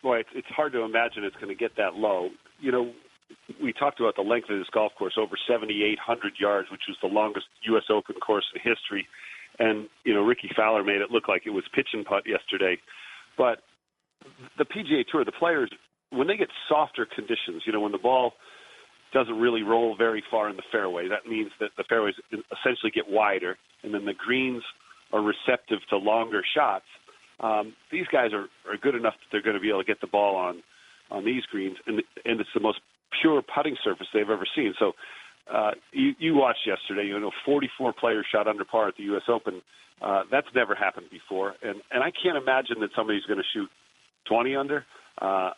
Boy, it's hard to imagine it's going to get that low. You know, we talked about the length of this golf course, over 7,800 yards, which was the longest U.S. Open course in history. And, you know, Ricky Fowler made it look like it was pitch and putt yesterday. But the PGA Tour, the players, when they get softer conditions, you know, when the ball doesn't really roll very far in the fairway, that means that the fairways essentially get wider, and then the greens are receptive to longer shots. These guys are good enough that they're going to be able to get the ball on these greens, and it's the most pure putting surface they've ever seen. So you watched yesterday, 44 players shot under par at the U.S. Open. That's never happened before. And I can't imagine that somebody's going to shoot 20 under. I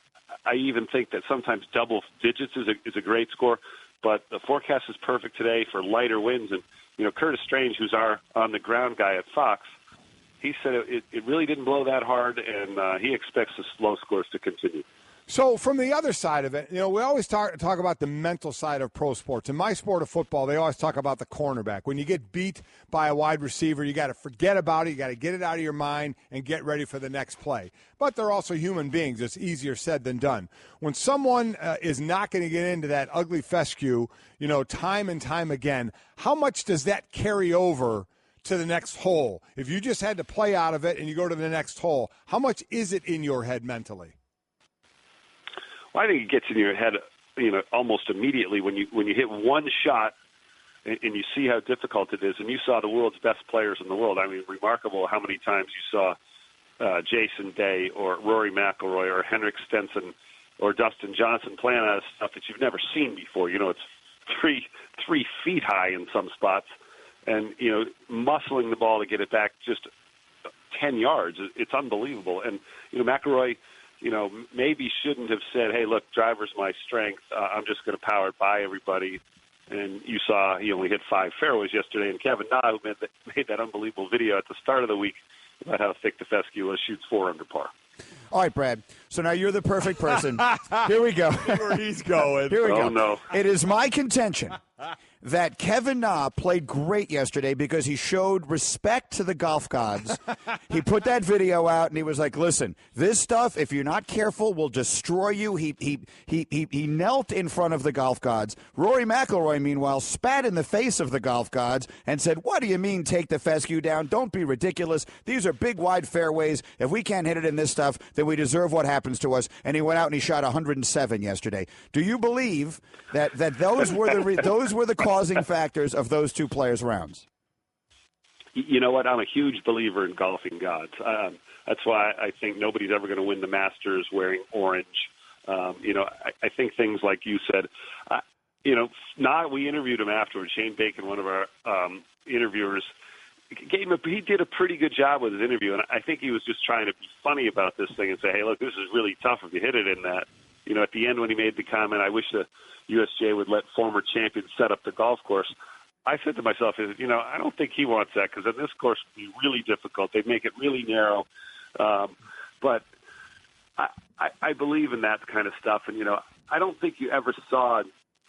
even think that sometimes double digits is a great score. But the forecast is perfect today for lighter winds. And, Curtis Strange, who's our on-the-ground guy at Fox, he said it really didn't blow that hard, and he expects the slow scores to continue. So from the other side of it, we always talk about the mental side of pro sports. In my sport of football, they always talk about the cornerback. When you get beat by a wide receiver, you got to forget about it. You got to get it out of your mind and get ready for the next play. But they're also human beings. It's easier said than done. When someone is not going to get into that ugly fescue, time and time again, how much does that carry over to the next hole? If you just had to play out of it and you go to the next hole, how much is it in your head mentally? Well, I think it gets in your head, almost immediately when you hit one shot and you see how difficult it is. And you saw the world's best players in the world. I mean, remarkable how many times you saw Jason Day or Rory McIlroy or Henrik Stenson or Dustin Johnson playing out of stuff that you've never seen before. It's 3 feet high in some spots, and muscling the ball to get it back just 10 yards. It's unbelievable. And McIlroy, maybe shouldn't have said, hey, look, driver's my strength. I'm just going to power it by everybody. And you saw he only hit 5 fairways yesterday. And Kevin Na, who made that unbelievable video at the start of the week about how thick the fescue was, shoots 4 under par. All right, Brad. So now you're the perfect person. Here we go. Where he's going. Here we go. Oh, no. It is my contention that Kevin Na played great yesterday because he showed respect to the golf gods. He put that video out and he was like, listen, this stuff, if you're not careful, will destroy you. He knelt in front of the golf gods. Rory McIlroy, meanwhile, spat in the face of the golf gods and said, what do you mean take the fescue down? Don't be ridiculous. These are big, wide fairways. If we can't hit it in this stuff, then we deserve what happens to us. And he went out and he shot 107 yesterday. Do you believe that those were the causing factors of those 2 players' rounds? You know what? I'm a huge believer in golfing gods. That's why I think nobody's ever going to win the Masters wearing orange. I think things like you said, we interviewed him afterwards. Shane Bacon, one of our interviewers, he did a pretty good job with his interview, and I think he was just trying to be funny about this thing and say, hey, look, this is really tough if you hit it in that. At the end when he made the comment, I wish the USGA would let former champions set up the golf course. I said to myself, I don't think he wants that because then this course would be really difficult. They'd make it really narrow. But I believe in that kind of stuff. And, I don't think you ever saw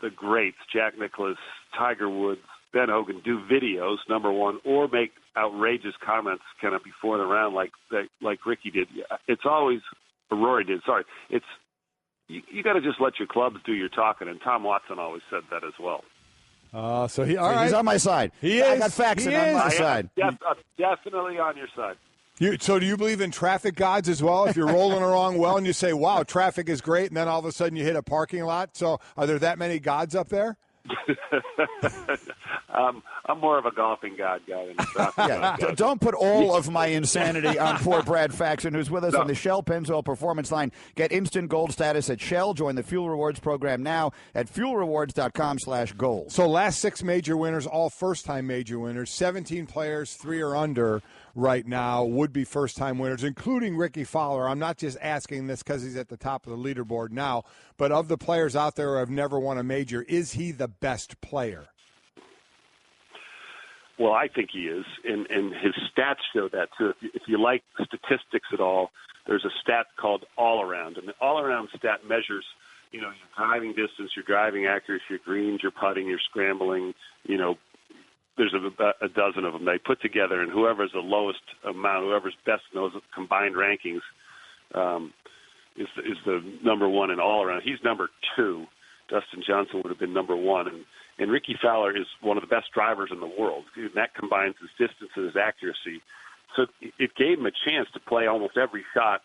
the greats, Jack Nicklaus, Tiger Woods, Ben Hogan do videos, number one, or make outrageous comments kind of before the round like Ricky did. It's always, or Rory did, sorry. It's you got to just let your clubs do your talking, and Tom Watson always said that as well. So he's on my side. He I is. got Faxon on my side. I'm definitely on your side. So do you believe in traffic gods as well? If you're rolling along well and you say, wow, traffic is great, and then all of a sudden you hit a parking lot. So are there that many gods up there? I'm more of a golfing god guy than a traffic god guy. Don't put all of my insanity on poor Brad Faxon, who's with us on the Shell Pennzoil Performance Line. Get instant gold status at Shell. Join the Fuel Rewards program now at fuelrewards.com/gold. So last 6 major winners, all first-time major winners. 17 players, 3 or under right now, would be first-time winners, including Ricky Fowler. I'm not just asking this because he's at the top of the leaderboard now, but of the players out there who have never won a major, is he the best player? Well, I think he is, and his stats show that, too. If you like statistics at all, there's a stat called all-around, and the all-around stat measures, your driving distance, your driving accuracy, your greens, your putting, your scrambling, there's a dozen of them they put together, and whoever's the lowest amount, whoever's best in those combined rankings is the number one in all-around. He's number 2. Dustin Johnson would have been number 1, and Ricky Fowler is one of the best drivers in the world. And that combines his distance and his accuracy. So it gave him a chance to play almost every shot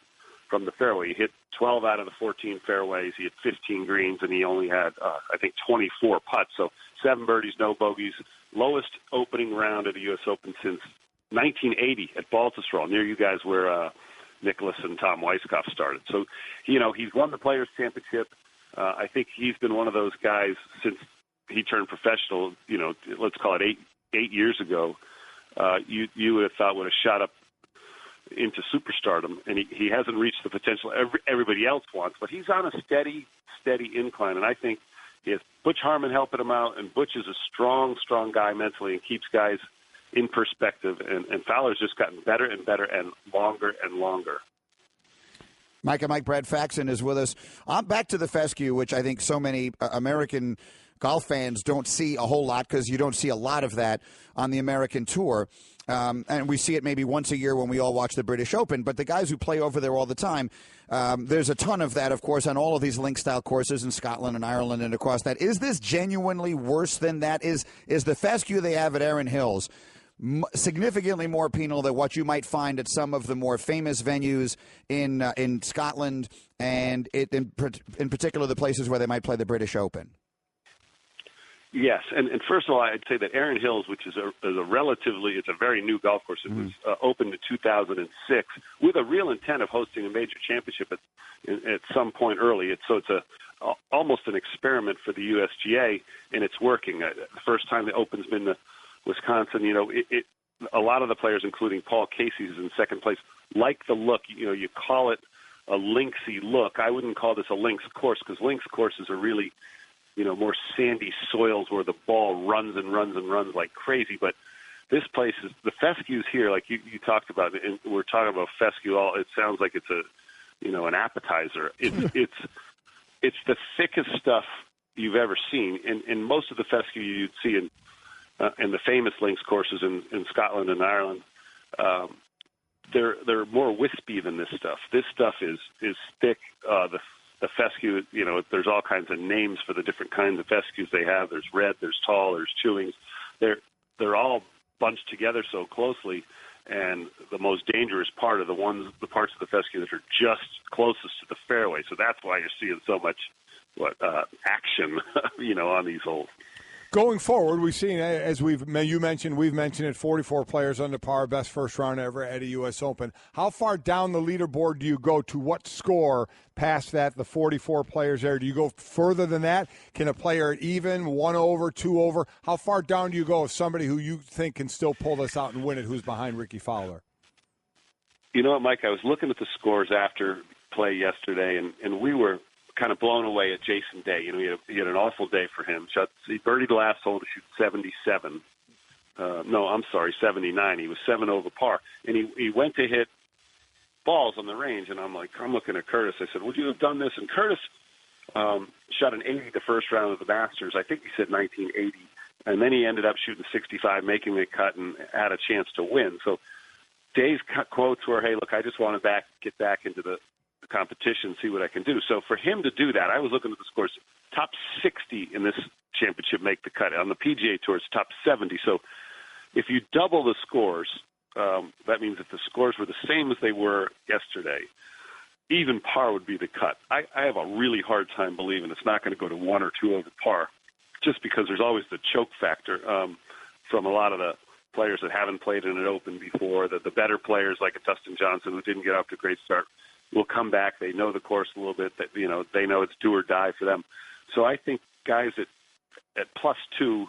from the fairway. He hit 12 out of the 14 fairways. He had 15 greens, and he only had, 24 putts. So 7 birdies, no bogeys. Lowest opening round at the U.S. Open since 1980 at Baltusrol, near you guys where Nicklaus and Tom Weiskopf started. So, he's won the Players' Championship. I think he's been one of those guys since he turned professional, let's call it eight years ago. You would have thought would have shot up into superstardom, and he hasn't reached the potential everybody else wants, but he's on a steady incline, and I think he has Butch Harmon helping him out, and Butch is a strong guy mentally and keeps guys in perspective, and Fowler's just gotten better and better and longer and longer. Mike and Mike, Brad Faxon is with us. I'm back to the fescue, which I think so many American golf fans don't see a whole lot because you don't see a lot of that on the American tour. And we see it maybe once a year when we all watch the British Open. But the guys who play over there all the time, there's a ton of that, of course, on all of these link-style courses in Scotland and Ireland and across that. Is this genuinely worse than that? Is the fescue they have at Erin Hills significantly more penal than what you might find at some of the more famous venues in Scotland and in particular the places where they might play the British Open? Yes, and first of all, I'd say that Erin Hills, which is it's a very new golf course. It was opened in 2006 with a real intent of hosting a major championship at some point early. It's almost an experiment for the USGA, and it's working. The first time the Open's been to Wisconsin, a lot of the players, including Paul Casey, who's in second place, like the look. You call it a linksy look. I wouldn't call this a links course because links courses are really more sandy soils where the ball runs and runs and runs like crazy. But this place is the fescues here, like you talked about, and we're talking about fescue. It sounds like it's an appetizer. It's the thickest stuff you've ever seen, and most of the fescue you'd see in the famous links courses in Scotland and Ireland, they're more wispy than this stuff. This stuff is thick. The fescue, there's all kinds of names for the different kinds of fescues they have. There's red, there's tall, there's chewings. They're all bunched together so closely, and the most dangerous part are the parts of the fescue that are just closest to the fairway. So that's why you're seeing so much action, on these holes. Going forward, we've seen, as we've mentioned it, 44 players under par, best first round ever at a U.S. Open. How far down the leaderboard do you go? To what score past that, the 44 players there? Do you go further than that? Can a player at even, 1 over, 2 over? How far down do you go of somebody who you think can still pull this out and win it, who's behind Ricky Fowler? You know what, Mike? I was looking at the scores after play yesterday, and we were kind of blown away at Jason Day. He had an awful day for him. He birdied the last hole to shoot 77. 79. He was 7 over par. And he went to hit balls on the range, and I'm looking at Curtis. I said, would you have done this? And Curtis shot an 80 the first round of the Masters. I think he said 1980. And then he ended up shooting 65, making the cut, and had a chance to win. So Dave's quotes were, hey, look, I just want to get back into the competition, see what I can do. So for him to do that, I was looking at the scores. Top 60 in this championship make the cut. On the PGA Tour, it's top 70. So if you double the scores, that means if the scores were the same as they were yesterday, even par would be the cut. I have a really hard time believing it's not going to go to 1 or 2 over par, just because there's always the choke factor from a lot of the players that haven't played in an Open before. The better players like a Dustin Johnson, who didn't get off to a great start, will come back. They know the course a little bit. That they know it's do or die for them. So I think guys at +2,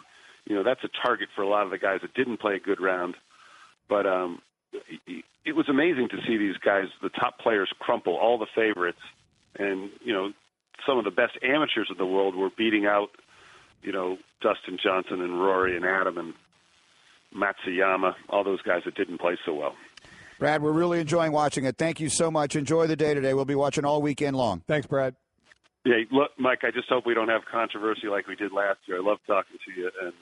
that's a target for a lot of the guys that didn't play a good round. But it was amazing to see these guys, the top players, crumple, all the favorites. And, some of the best amateurs in the world were beating out, Dustin Johnson and Rory and Adam and Matsuyama, all those guys that didn't play so well. Brad, we're really enjoying watching it. Thank you so much. Enjoy the day today. We'll be watching all weekend long. Thanks, Brad. Yeah, look, Mike, I just hope we don't have controversy like we did last year. I love talking to you, and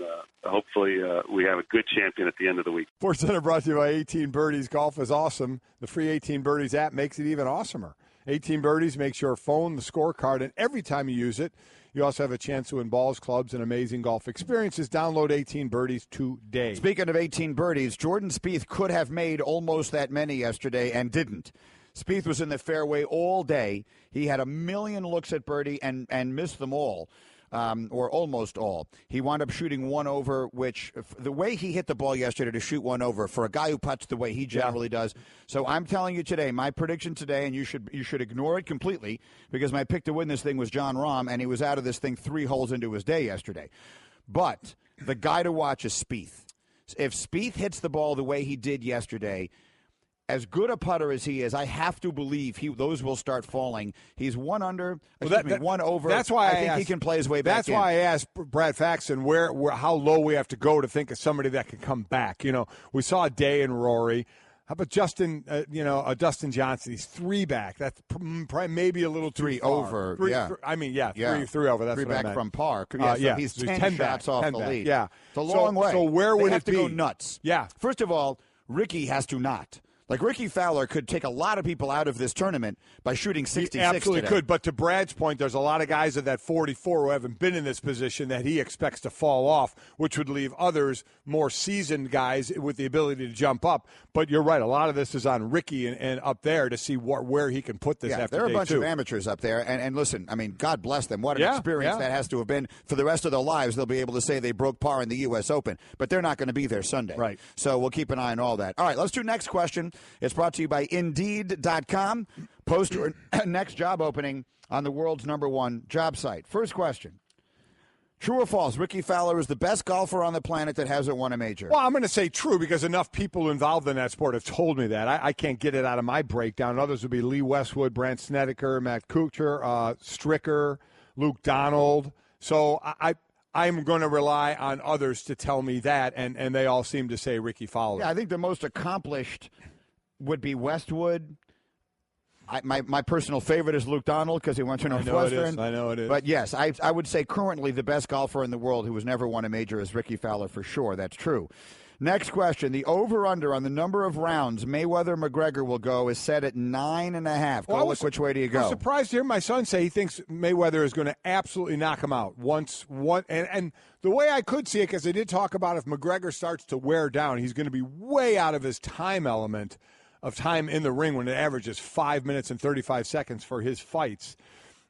hopefully we have a good champion at the end of the week. SportsCenter brought to you by 18 Birdies. Golf is awesome. The free 18 Birdies app makes it even awesomer. 18 Birdies makes your phone the scorecard, and every time you use it, you also have a chance to win balls, clubs, and amazing golf experiences. Download 18 Birdies today. Speaking of 18 birdies, Jordan Spieth could have made almost that many yesterday and didn't. Spieth was in the fairway all day. He had a million looks at birdie and missed them all, or almost all. He wound up shooting one over, which the way he hit the ball yesterday to shoot one over, for a guy who putts the way he generally does. So I'm telling you today, my prediction today, and you should ignore it completely, because my pick to win this thing was John Rahm, and he was out of this thing 3 holes into his day yesterday. But the guy to watch is Spieth. If Spieth hits the ball the way he did yesterday, as good a putter as he is, I have to believe those will start falling. He's 1 under, one over. That's why I think he can play his way back. That's why I asked Brad Faxon how low we have to go to think of somebody that can come back. We saw Day and Rory. How about Dustin Johnson? He's 3 back. That's probably maybe a little too 3 far. over. 3 yeah. 3 over. That's 3 what I back meant. from par. So he's 10 shots off the lead. Yeah, it's a long way. So where would they have it be? to go nuts. Yeah. First of all, Ricky has to not. Like, Ricky Fowler could take a lot of people out of this tournament by shooting 66 He absolutely today. could. But to Brad's point, there's a lot of guys at that 44 who haven't been in this position that he expects to fall off, which would leave others, more seasoned guys, with the ability to jump up. But you're right. A lot of this is on Ricky and up there to see where he can put this after day 2. There are a bunch of amateurs up there. And listen, I mean, God bless them. What an experience that has to have been. For the rest of their lives, they'll be able to say they broke par in the US Open. But they're not going to be there Sunday. Right. So we'll keep an eye on all that. All right, let's do next question. It's brought to you by Indeed.com. Post your next job opening on the world's #1 job site. First question. True or false, Ricky Fowler is the best golfer on the planet that hasn't won a major? Well, I'm going to say true, because enough people involved in that sport have told me that. I can't get it out of my breakdown. Others would be Lee Westwood, Brandt Snedeker, Matt Kuchar, Stricker, Luke Donald. So I'm going to rely on others to tell me that, and they all seem to say Ricky Fowler. Yeah, I think the most accomplished would be Westwood. My personal favorite is Luke Donald, because he went to Northwestern. I know it is. But yes, I would say currently the best golfer in the world who has never won a major is Ricky Fowler for sure. That's true. Next question. The over-under on the number of rounds Mayweather-McGregor will go is set at 9.5. Golic, which way do you go? I'm surprised to hear my son say he thinks Mayweather is going to absolutely knock him out and the way I could see it, because they did talk about if McGregor starts to wear down, he's going to be way out of his time element of time in the ring when it averages 5 minutes and 35 seconds for his fights.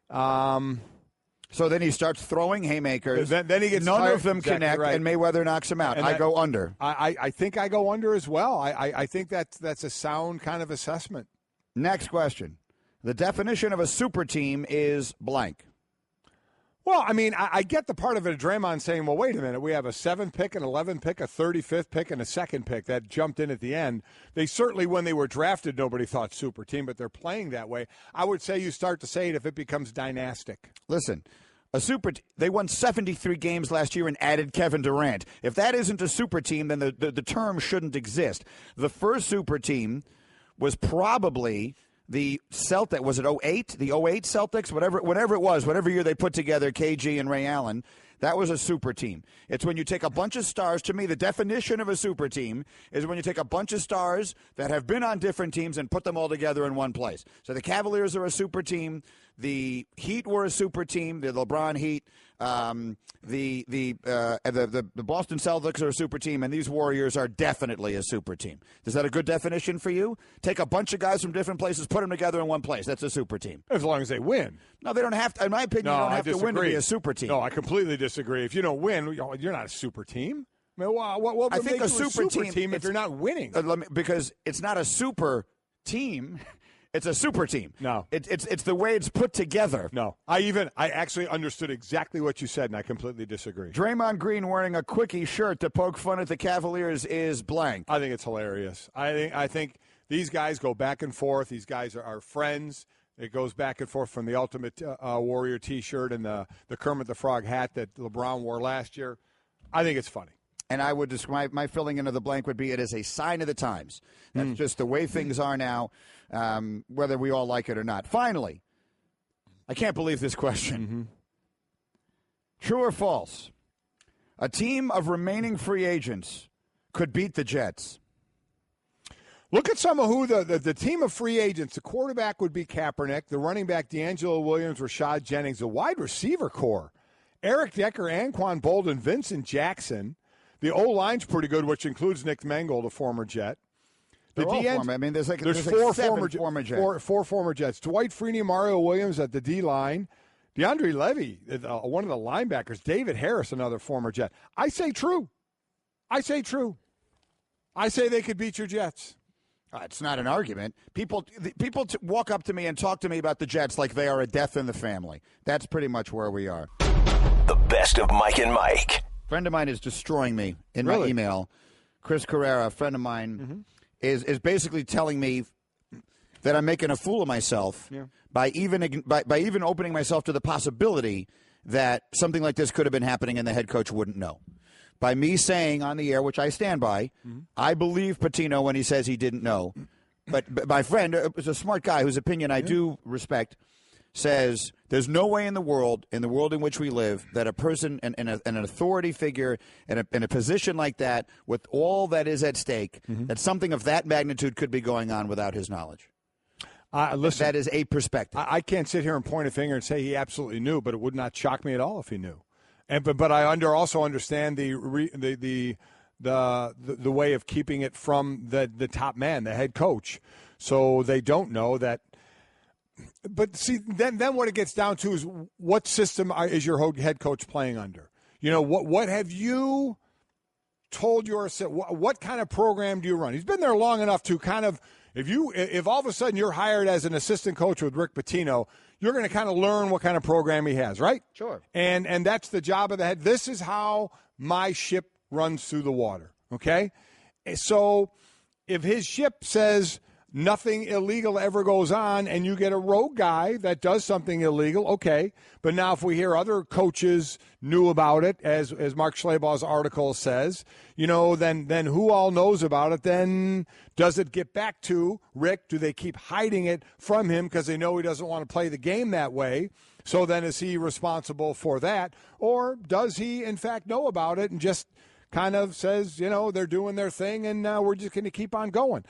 So then he starts throwing haymakers. Then he gets none tired. of them Exactly connect, right. and Mayweather knocks him out. And I go under. I think I go under as well. I think that's a sound kind of assessment. Next question. The definition of a super team is blank. Well, I mean, I get the part of it, Draymond saying, well, wait a minute, we have a 7th pick, an 11th pick, a 35th pick, and a 2nd pick that jumped in at the end. They certainly, when they were drafted, nobody thought super team, but they're playing that way. I would say you start to say it if it becomes dynastic. Listen, they won 73 games last year and added Kevin Durant. If that isn't a super team, then the term shouldn't exist. The first super team was probably the was it 08? The 08 Celtics? Whatever it was, whatever year they put together KG and Ray Allen. That was a super team. It's when you take a bunch of stars. To me, the definition of a super team is when you take a bunch of stars that have been on different teams and put them all together in one place. So the Cavaliers are a super team. The Heat were a super team. The LeBron Heat. The Boston Celtics are a super team, and these Warriors are definitely a super team. Is that a good definition for you? Take a bunch of guys from different places, put them together in one place. That's a super team. As long as they win. No, they don't have to. In my opinion, you don't have to win to be a super team. No, I completely disagree. If you don't win, you're not a super team. I mean, what I think make a you super team if you're not winning? Because it's not a super team. It's a super team. No. It's the way it's put together. No. I actually understood exactly what you said, and I completely disagree. Draymond Green wearing a quickie shirt to poke fun at the Cavaliers is blank. I think it's hilarious. I think these guys go back and forth. These guys are friends. It goes back and forth from the Ultimate Warrior T-shirt and the Kermit the Frog hat that LeBron wore last year. I think it's funny. And I would describe my filling in of the blank would be it is a sign of the times. That's just the way things are now, whether we all like it or not. Finally, I can't believe this question. True or false? A team of remaining free agents could beat the Jets. Look at some of who the team of free agents. The quarterback would be Kaepernick. The running back, D'Angelo Williams, Rashad Jennings. The wide receiver core, Eric Decker, Anquan Bolden, Vincent Jackson. The O-line's pretty good, which includes Nick Mangold, a former Jet. They're all former. I mean, there's four former Jets. Four former Jets. Dwight Freeney, Mario Williams at the D-line. DeAndre Levy, one of the linebackers. David Harris, another former Jet. I say true. I say they could beat your Jets. It's not an argument. People walk up to me and talk to me about the Jets like they are a death in the family. That's pretty much where we are. The best of Mike and Mike. Friend of mine is destroying me in my email. Chris Carrera, a friend of mine, is basically telling me that I'm making a fool of myself by even opening myself to the possibility that something like this could have been happening and the head coach wouldn't know. By me saying on the air, which I stand by, I believe Patino when he says he didn't know. But my friend is a smart guy whose opinion I do respect. Says there's no way in the world in which we live, that a person and an authority figure in a position like that, with all that is at stake, that something of that magnitude could be going on without his knowledge. Listen, that is a perspective. I can't sit here and point a finger and say he absolutely knew, but it would not shock me at all if he knew. But I also understand the way of keeping it from the top man, the head coach, so they don't know that. But see, then what it gets down to is what system is your head coach playing under? You know, what have you told yourself? What kind of program do you run? He's been there long enough to kind of, if all of a sudden you're hired as an assistant coach with Rick Pitino, you're going to kind of learn what kind of program he has, right? Sure. And that's the job of the head. This is how my ship runs through the water, okay? So if his ship says nothing illegal ever goes on, and you get a rogue guy that does something illegal, okay. But now if we hear other coaches knew about it, as Mark Schlabach's article says, you know, then who all knows about it? Then does it get back to Rick? Do they keep hiding it from him because they know he doesn't want to play the game that way? So then is he responsible for that? Or does he, in fact, know about it and just kind of says, you know, they're doing their thing and we're just going to keep on going?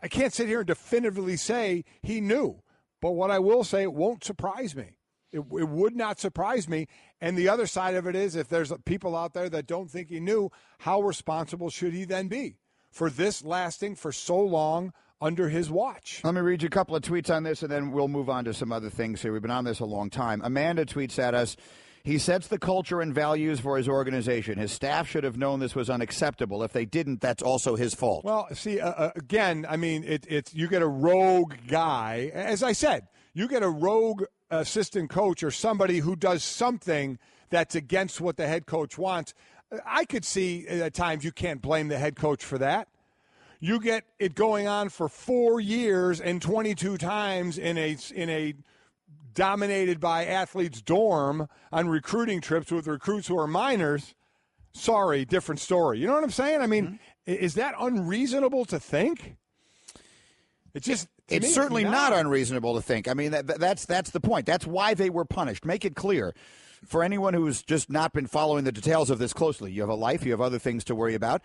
I can't sit here and definitively say he knew, but what I will say, it won't surprise me. It would not surprise me. And the other side of it is, if there's people out there that don't think he knew, how responsible should he then be for this lasting for so long under his watch? Let me read you a couple of tweets on this, and then we'll move on to some other things here. We've been on this a long time. Amanda tweets at us, he sets the culture and values for his organization. His staff should have known this was unacceptable. If they didn't, that's also his fault. Well, see, again, I mean, it's you get a rogue guy. As I said, you get a rogue assistant coach or somebody who does something that's against what the head coach wants. I could see at times you can't blame the head coach for that. You get it going on for 4 years and 22 times in a dominated by athletes dorm on recruiting trips with recruits who are minors. Sorry, different story. You know what I'm saying? I mean, is that unreasonable to think? It's certainly not unreasonable to think. I mean, that's the point. That's why they were punished. Make it clear. for anyone who's just not been following the details of this closely, you have a life, you have other things to worry about.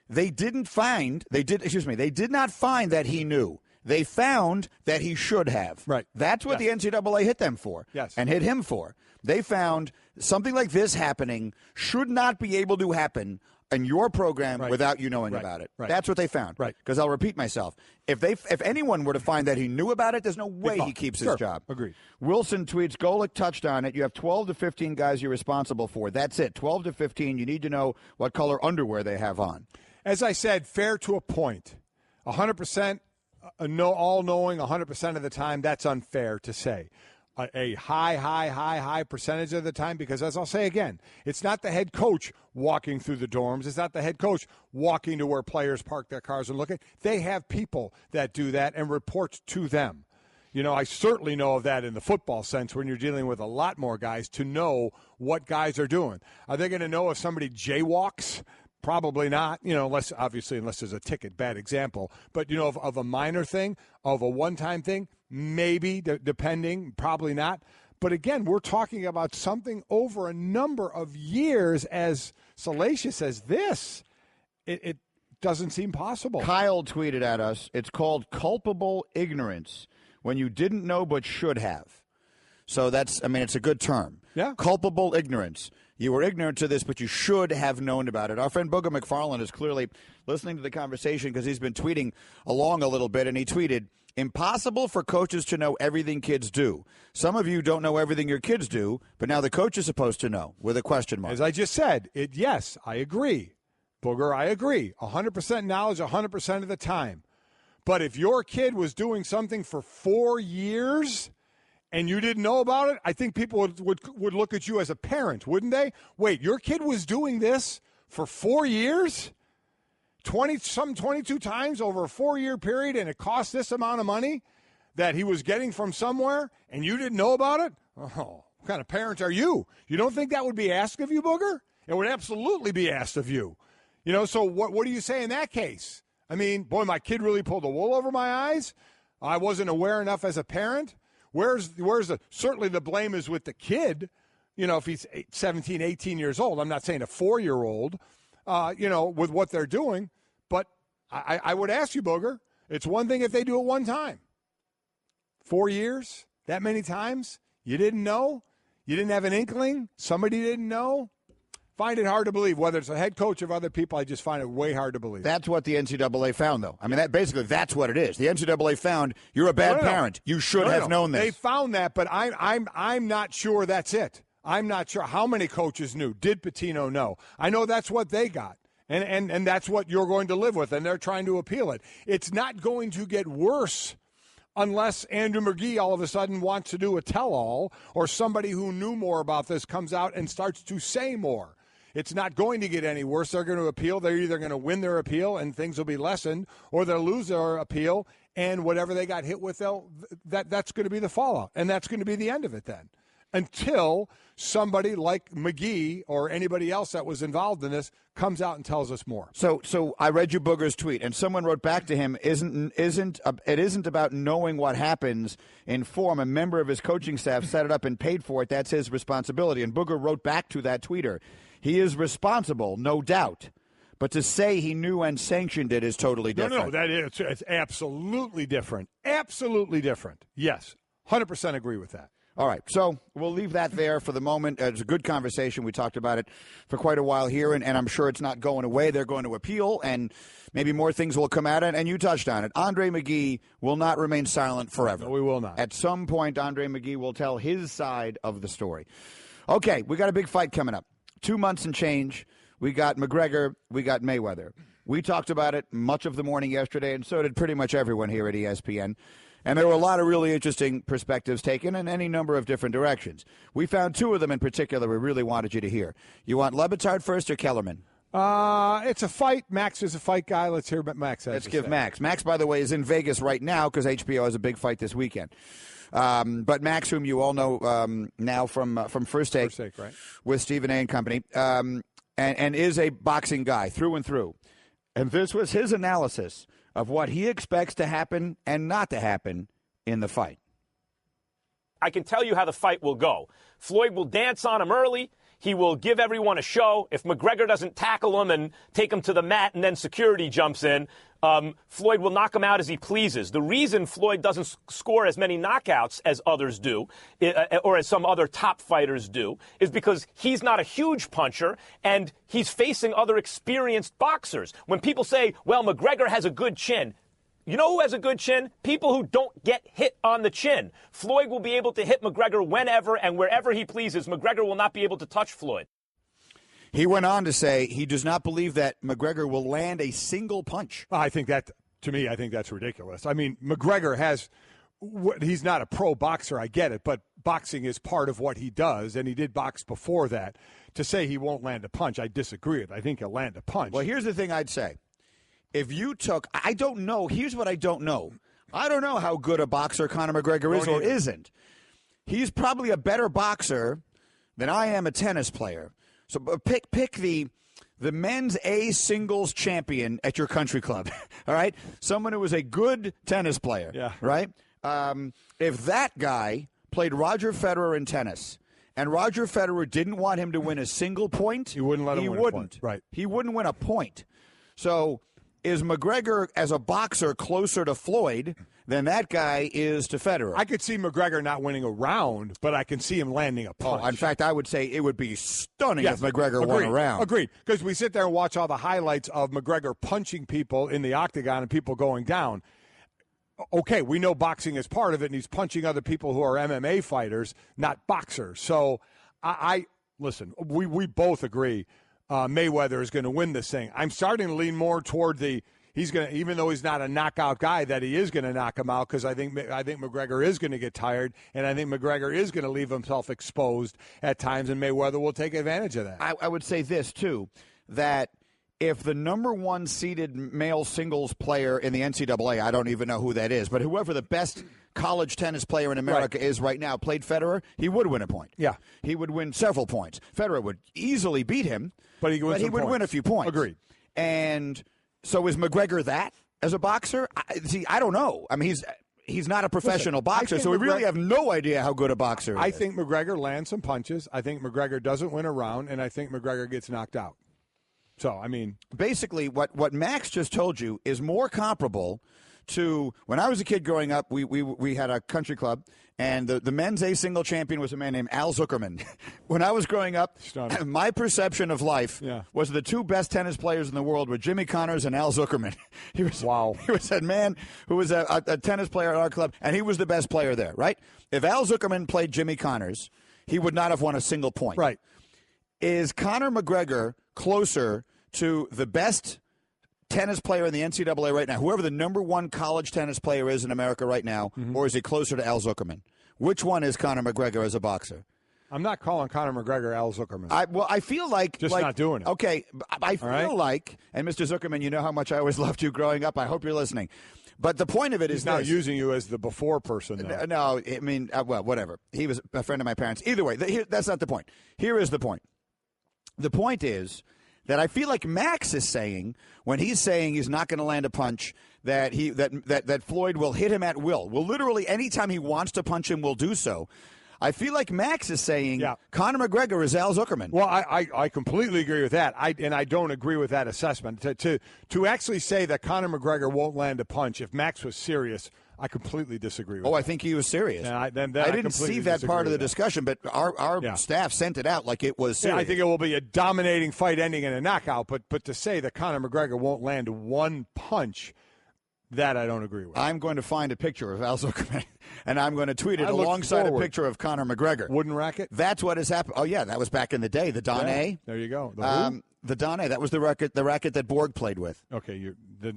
They did not find that he knew. They found that he should have. Right. That's what the NCAA hit them for. Yes. And hit him for. They found something like this happening should not be able to happen in your program without you knowing about it. Right. That's what they found. Right. Because I'll repeat myself. If anyone were to find that he knew about it, there's no way he keeps his job. Agreed. Wilson tweets, Golic touched on it. You have 12 to 15 guys you're responsible for. That's it. 12 to 15. You need to know what color underwear they have on. As I said, fair to a point. 100%, all-knowing 100% of the time, that's unfair to say. A high percentage of the time, because as I'll say again, it's not the head coach walking through the dorms. It's not the head coach walking to where players park their cars and looking. They have people that do that and report to them. You know, I certainly know of that in the football sense when you're dealing with a lot more guys to know what guys are doing. Are they going to know if somebody jaywalks? Probably not, unless there's a ticket, bad example. But, of a minor thing, of a one-time thing, maybe, depending, probably not. But again, we're talking about something over a number of years as salacious as this. It doesn't seem possible. Kyle tweeted at us, it's called culpable ignorance when you didn't know but should have. So it's a good term. Yeah. Culpable ignorance. You were ignorant to this, but you should have known about it. Our friend Booger McFarland is clearly listening to the conversation because he's been tweeting along a little bit, and he tweeted, impossible for coaches to know everything kids do. Some of you don't know everything your kids do, but now the coach is supposed to know, with a question mark. As I just said, yes, I agree. Booger, I agree. 100% knowledge 100% of the time. But if your kid was doing something for 4 years and you didn't know about it, I think people would look at you as a parent, wouldn't they? Wait, your kid was doing this for 4 years? 22 times over a 4-year period, and it cost this amount of money that he was getting from somewhere, and you didn't know about it? Oh, what kind of parent are you? You don't think that would be asked of you, Booger? It would absolutely be asked of you. So what do you say in that case? I mean, boy, my kid really pulled the wool over my eyes. I wasn't aware enough as a parent. Certainly the blame is with the kid, if he's 17, 18 years old. I'm not saying a 4-year-old, with what they're doing. But I would ask you, Booger, it's one thing if they do it one time. 4 years, that many times, you didn't know? You didn't have an inkling? Somebody didn't know? Find it hard to believe. Whether it's a head coach or other people, I just find it way hard to believe. That's what the NCAA found, though. I mean, that's what it is. The NCAA found you're a bad parent. You should have known this. They found that, but I'm not sure that's it. I'm not sure how many coaches knew. Did Pitino know? I know that's what they got, and that's what you're going to live with, and they're trying to appeal it. It's not going to get worse unless Andrew McGee all of a sudden wants to do a tell-all, or somebody who knew more about this comes out and starts to say more. It's not going to get any worse. They're going to appeal. They're either going to win their appeal and things will be lessened, or they'll lose their appeal, and whatever they got hit with, that's going to be the fallout, and that's going to be the end of it then. Until somebody like McGee or anybody else that was involved in this comes out and tells us more. So I read you Booger's tweet, and someone wrote back to him, it isn't about knowing what happens. Inform a member of his coaching staff, set it up and paid for it. That's his responsibility. And Booger wrote back to that tweeter, he is responsible, no doubt. But to say he knew and sanctioned it is totally different. No, it's absolutely different. Absolutely different. Yes, 100% agree with that. All right, so we'll leave that there for the moment. It's a good conversation. We talked about it for quite a while here, and I'm sure it's not going away. They're going to appeal, and maybe more things will come at it, and you touched on it. Andre McGee will not remain silent forever. No, we will not. At some point, Andre McGee will tell his side of the story. Okay, we got a big fight coming up. 2 months and change. We got McGregor. We got Mayweather. We talked about it much of the morning yesterday, and so did pretty much everyone here at ESPN. And there were a lot of really interesting perspectives taken in any number of different directions. We found 2 of them in particular we really wanted you to hear. You want Le Batard first or Kellerman? It's a fight. Max is a fight guy. Let's hear what Max has to say. Max. Max, by the way, is in Vegas right now because HBO has a big fight this weekend. But Max, whom you all know now from First Take right, with Stephen A. and company, and is a boxing guy through and through. And this was his analysis of what he expects to happen and not to happen in the fight. I can tell you how the fight will go. Floyd will dance on him early. He will give everyone a show. If McGregor doesn't tackle him and take him to the mat and then security jumps in, Floyd will knock him out as he pleases. The reason Floyd doesn't score as many knockouts as others do, or as some other top fighters do, is because he's not a huge puncher and he's facing other experienced boxers. When people say, well, McGregor has a good chin, you know who has a good chin? People who don't get hit on the chin. Floyd will be able to hit McGregor whenever and wherever he pleases. McGregor will not be able to touch Floyd. He went on to say he does not believe that McGregor will land a single punch. I think that, to me, I think that's ridiculous. I mean, McGregor he's not a pro boxer, I get it, but boxing is part of what he does, and he did box before that. To say he won't land a punch, I disagree with. I think he'll land a punch. Well, here's the thing I'd say. If you took, I don't know, here's what I don't know. I don't know how good a boxer Conor McGregor is or isn't. He's probably a better boxer than I am a tennis player. So pick the men's A singles champion at your country club, all right? Someone who is a good tennis player, right? If that guy played Roger Federer in tennis and Roger Federer didn't want him to win a single point, he wouldn't let him win a point. Right. He wouldn't win a point. So is McGregor, as a boxer, closer to Floyd than that guy is to Federer? I could see McGregor not winning a round, but I can see him landing a punch. Oh, in fact, I would say it would be stunning if McGregor won a round. Agreed. Because we sit there and watch all the highlights of McGregor punching people in the octagon and people going down. Okay, we know boxing is part of it, and he's punching other people who are MMA fighters, not boxers. So, listen, we both agree Mayweather is going to win this thing. I'm starting to lean more toward he's going to, even though he's not a knockout guy, that he is going to knock him out, because I think McGregor is going to get tired, and I think McGregor is going to leave himself exposed at times, and Mayweather will take advantage of that. I would say this, too, that if the number one seeded male singles player in the NCAA, I don't even know who that is, but whoever the best college tennis player in America is right now played Federer, he would win a point. Yeah. He would win several points. Federer would easily beat him, but he would win a few points. Agreed. And so is McGregor that as a boxer? I don't know. I mean, he's not a professional boxer, so we really have no idea how good a boxer he is. I think McGregor lands some punches. I think McGregor doesn't win a round, and I think McGregor gets knocked out. So, I mean, basically what Max just told you is more comparable to when I was a kid growing up. We had a country club, and the men's A single champion was a man named Al Zuckerman. When I was growing up, my perception of life was the two best tennis players in the world were Jimmy Connors and Al Zuckerman. He was that man who was a tennis player at our club, and he was the best player there, right? If Al Zuckerman played Jimmy Connors, he would not have won a single point. Right. Is Conor McGregor closer to the best tennis player in the NCAA right now, whoever the number one college tennis player is in America right now, or is he closer to Al Zuckerman? Which one is Conor McGregor as a boxer? I'm not calling Conor McGregor Al Zuckerman. I feel like not doing it. Okay, I feel like, and Mr. Zuckerman, you know how much I always loved you growing up. I hope you're listening. But the point of it is he's now using you as the before person. Though. No, I mean, well, whatever. He was a friend of my parents. Either way, that's not the point. Here is the point. The point is that I feel like Max is saying, when he's saying he's not going to land a punch, that Floyd will hit him at will. Well, literally, anytime he wants to punch him, will do so. I feel like Max is saying Conor McGregor is Al Zuckerman. Well, I completely agree with that. And I don't agree with that assessment. To actually say that Conor McGregor won't land a punch, if Max was serious, I completely disagree with that. I think he was serious. And I didn't see that part of the discussion, but our staff sent it out like it was serious. Yeah, I think it will be a dominating fight ending in a knockout, but to say that Conor McGregor won't land one punch, that I don't agree with. I'm going to find a picture of Al Zuckerman, and I'm going to tweet it alongside a picture of Conor McGregor. Wooden racket? That's what has happened. Oh, yeah, that was back in the day, the Don A. There you go. The Don A. That was the racket that Borg played with. Okay,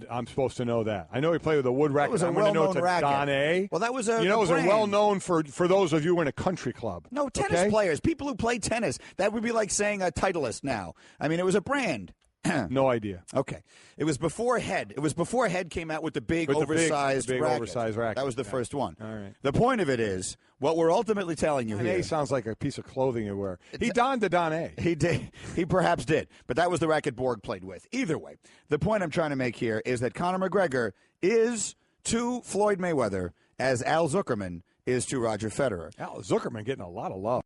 I'm supposed to know that. I know he played with a wood racket. That was a well-known racket. Don A. Well, that was a it was brand. A well-known for those of you in a country club. No, tennis players, people who play tennis. That would be like saying a Titleist now. I mean, it was a brand. No idea. Okay. It was before Head. It was before Head came out with the big, oversized racket. That was the first one. All right. The point of it is, what we're ultimately telling you here. A sounds like a piece of clothing you wear. He donned the Don A. He did. He perhaps did. But that was the racket Borg played with. Either way, the point I'm trying to make here is that Conor McGregor is to Floyd Mayweather as Al Zuckerman is to Roger Federer. Al Zuckerman getting a lot of love.